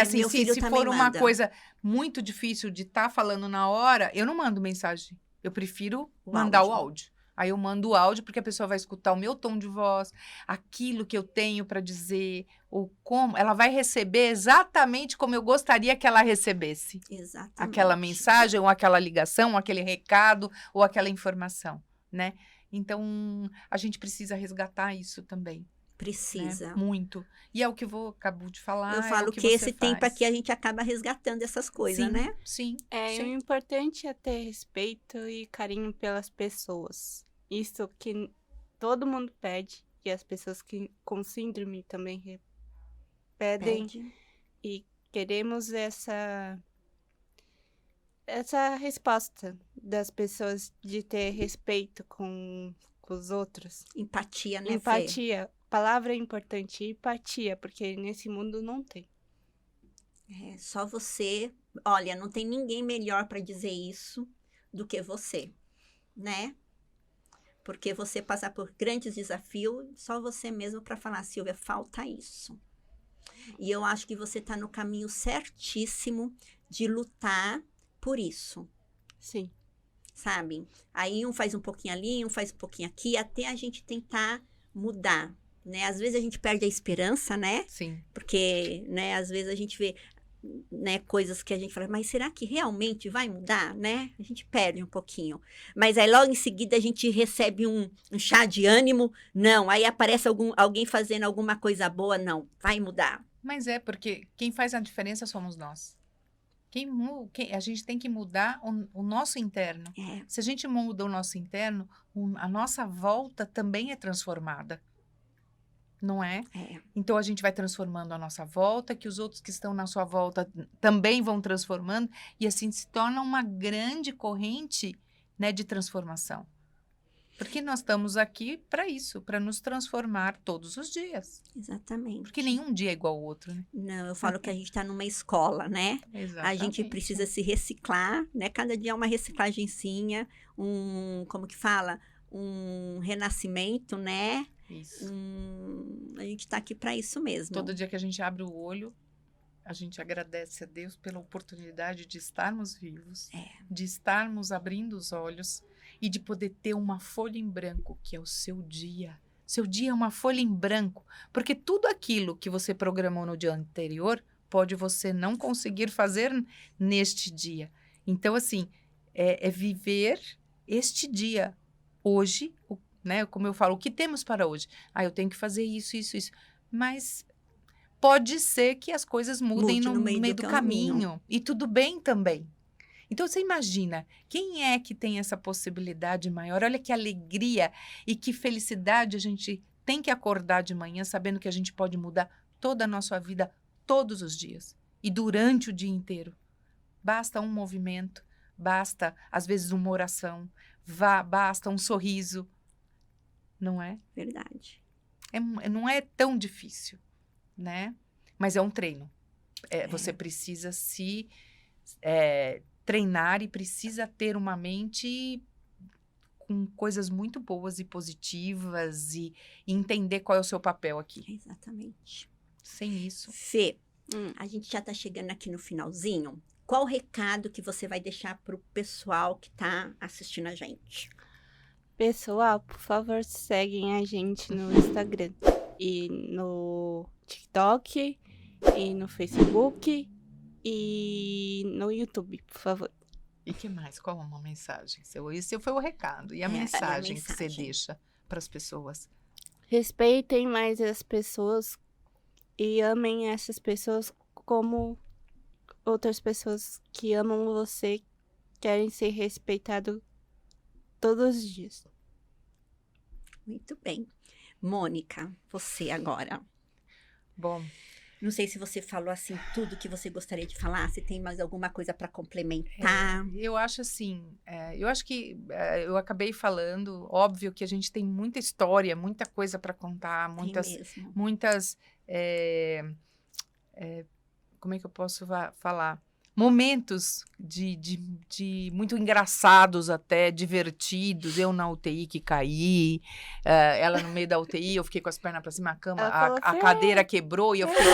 Assim, meu filho se também for uma manda. coisa muito difícil de estar falando na hora, eu não mando mensagem. Eu prefiro mandar o áudio. Aí eu mando o áudio, porque a pessoa vai escutar o meu tom de voz, aquilo que eu tenho para dizer, ou como. Ela vai receber exatamente como eu gostaria que ela recebesse. Exatamente. Aquela mensagem, ou aquela ligação, ou aquele recado, ou aquela informação, né? Então, a gente precisa resgatar isso também. Precisa. Né? Muito. E é o que eu acabo de falar. Eu falo que esse tempo aqui a gente acaba resgatando essas coisas, sim, né? Sim. O importante é ter respeito e carinho pelas pessoas. Isso que todo mundo pede. E as pessoas com síndrome também pedem. E queremos essa resposta das pessoas de ter respeito com os outros. Empatia, né, Fê? Empatia. Palavra é importante, empatia, porque nesse mundo não tem. Só você. Olha, não tem ninguém melhor para dizer isso do que você, né? Porque você passar por grandes desafios, só você mesmo para falar, Silvia, falta isso. E eu acho que você está no caminho certíssimo de lutar por isso. Sim. Sabe? Aí um faz um pouquinho ali, um faz um pouquinho aqui, até a gente tentar mudar, né? Às vezes a gente perde a esperança, né? Sim. Porque, né, às vezes a gente vê, né, coisas que a gente fala, mas será que realmente vai mudar, né? A gente perde um pouquinho. Mas aí logo em seguida a gente recebe um chá de ânimo, não. Aí aparece alguém fazendo alguma coisa boa, não, vai mudar. Mas porque quem faz a diferença somos nós. A gente tem que mudar o nosso interno. Se a gente muda o nosso interno, a nossa volta também é transformada. Não é? Então, a gente vai transformando a nossa volta, que os outros que estão na sua volta também vão transformando, e assim se torna uma grande corrente, né, de transformação. Porque nós estamos aqui para isso, para nos transformar todos os dias. Exatamente. Porque nenhum dia é igual ao outro, né? Não, eu falo que a gente está numa escola, né? Exatamente. A gente precisa se reciclar, né? Cada dia é uma reciclagencinha, como que fala? Um renascimento, né? Isso. A gente está aqui para isso mesmo. Todo dia que a gente abre o olho, a gente agradece a Deus pela oportunidade de estarmos vivos, de estarmos abrindo os olhos e de poder ter uma folha em branco, que é o seu dia. Seu dia é uma folha em branco, porque tudo aquilo que você programou no dia anterior, pode você não conseguir fazer neste dia. Então, assim, é viver este dia, hoje, né? Como eu falo, o que temos para hoje? Eu tenho que fazer isso, isso, isso. Mas pode ser que as coisas mudem no meio do caminho. E tudo bem também. Então, você imagina, quem é que tem essa possibilidade maior? Olha que alegria e que felicidade a gente tem que acordar de manhã sabendo que a gente pode mudar toda a nossa vida todos os dias e durante o dia inteiro. Basta um movimento, basta, às vezes, uma oração, basta um sorriso. Não é? Verdade. Não é tão difícil, né? Mas é um treino. Você precisa se treinar e precisa ter uma mente com coisas muito boas e positivas e entender qual é o seu papel aqui. Exatamente. Sem isso. Fê, a gente já está chegando aqui no finalzinho. Qual o recado que você vai deixar para o pessoal que está assistindo a gente? Pessoal, por favor, seguem a gente no Instagram e no TikTok e no Facebook e no YouTube, por favor. E que mais? Qual uma mensagem? Esse foi o recado. E a mensagem que você deixa para as pessoas? Respeitem mais as pessoas e amem essas pessoas como outras pessoas que amam você, querem ser respeitados todos os dias. Muito bem. Mônica, você agora. Bom, não sei se você falou assim tudo que você gostaria de falar, se tem mais alguma coisa para complementar. Eu acho assim, eu acho que eu acabei falando, óbvio que a gente tem muita história, muita coisa para contar, muitas como é que eu posso falar? Momentos de muito engraçados até, divertidos. Eu na UTI que caí, ela no meio da UTI, eu fiquei com as pernas para cima, a cadeira quebrou e eu fiquei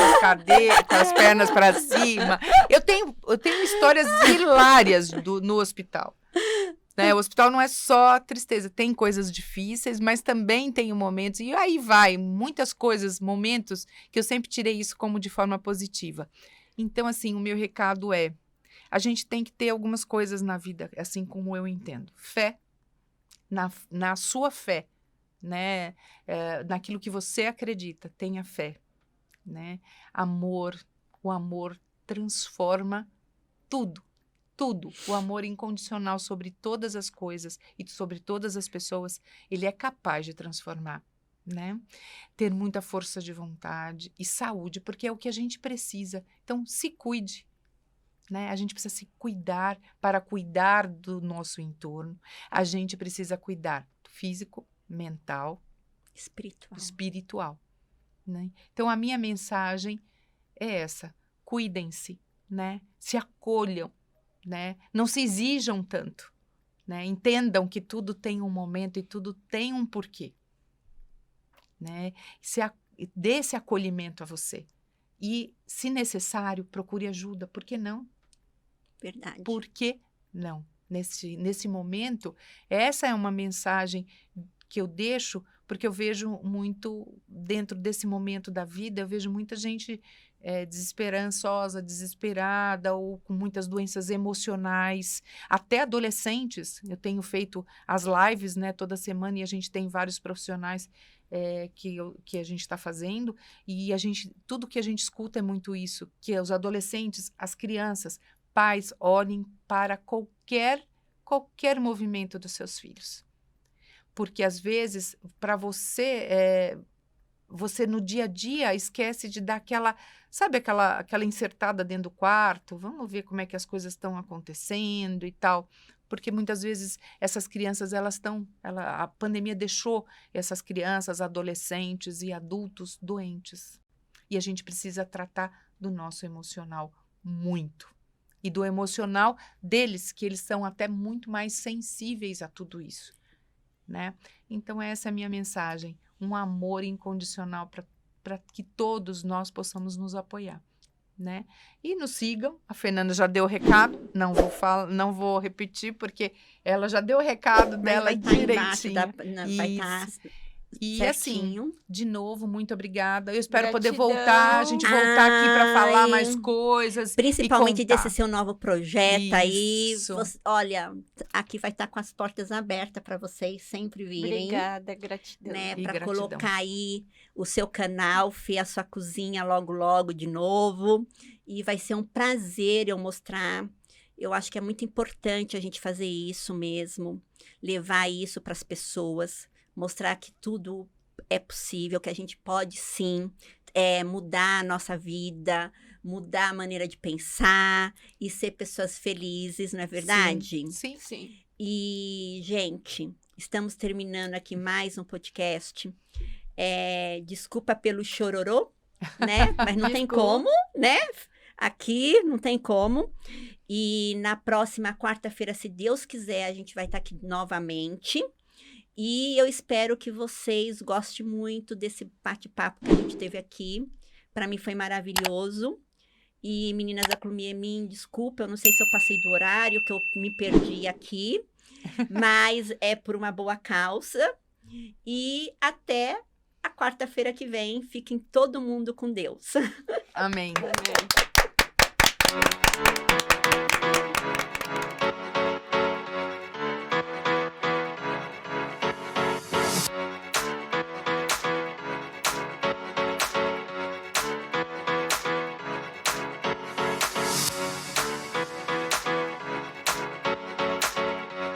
com as pernas para cima. Eu tenho histórias hilárias no hospital. né? O hospital não é só tristeza, tem coisas difíceis, mas também tem momentos, e aí vai, muitas coisas, momentos, que eu sempre tirei isso como de forma positiva. Então, assim, o meu recado é, a gente tem que ter algumas coisas na vida, assim como eu entendo. Fé, na sua fé, né? Naquilo que você acredita, tenha fé, né? Amor, o amor transforma tudo. Tudo, o amor incondicional sobre todas as coisas e sobre todas as pessoas, ele é capaz de transformar, né? Ter muita força de vontade e saúde, porque é o que a gente precisa. Então, se cuide, né? A gente precisa se cuidar para cuidar do nosso entorno. A gente precisa cuidar do físico, mental, espiritual, né? Então, a minha mensagem é essa: cuidem-se, né? Se acolham, né? Não se exijam tanto, né? Entendam que tudo tem um momento e tudo tem um porquê, né? Dê esse acolhimento a você e, se necessário, procure ajuda. Por que não? Verdade. Por que não? Nesse momento, essa é uma mensagem que eu deixo, porque eu vejo muito, dentro desse momento da vida, eu vejo muita gente desesperançosa, desesperada, ou com muitas doenças emocionais, até adolescentes. Eu tenho feito as lives, né, toda semana, e a gente tem vários profissionais que a gente está fazendo, e tudo que a gente escuta é muito isso, que os adolescentes, as crianças, pais, olhem para qualquer movimento dos seus filhos. Porque, às vezes, para você, você no dia a dia esquece de dar aquela insertada dentro do quarto, vamos ver como é que as coisas estão acontecendo e tal. Porque, muitas vezes, essas crianças, a pandemia deixou essas crianças, adolescentes e adultos doentes. E a gente precisa tratar do nosso emocional muito. E do emocional deles, que eles são até muito mais sensíveis a tudo isso, né? Então, essa é a minha mensagem. Um amor incondicional para que todos nós possamos nos apoiar, né? E nos sigam. A Fernanda já deu o recado. Não vou repetir, porque ela já deu o recado dela direitinho. Vai estar E certinho. assim, de novo, muito obrigada. Eu espero poder Gratidão. voltar, a gente voltar aqui para falar Ai, mais coisas. Principalmente e contar. desse seu novo projeto aí. Isso. Olha, aqui vai estar com as portas abertas para vocês sempre virem. Obrigada, gratidão. Né, E para gratidão. colocar aí o seu canal, Fê, a sua cozinha logo de novo. E vai ser um prazer eu mostrar. Eu acho que é muito importante a gente fazer isso mesmo, levar isso para as pessoas, mostrar que tudo é possível, que a gente pode sim mudar a nossa vida, mudar a maneira de pensar e ser pessoas felizes, não é verdade? Sim. Sim. E, gente, estamos terminando aqui mais um podcast. Desculpa pelo chororô, né? Mas não tem como, né? Aqui não tem como. E na próxima quarta-feira, se Deus quiser, a gente vai estar aqui novamente. E eu espero que vocês gostem muito desse bate-papo que a gente teve aqui. Para mim foi maravilhoso. E, meninas da Clumiemin, desculpa, eu não sei se eu passei do horário, que eu me perdi aqui. Mas é por uma boa causa. E até a quarta-feira que vem. Fiquem todo mundo com Deus. Amém. Amém.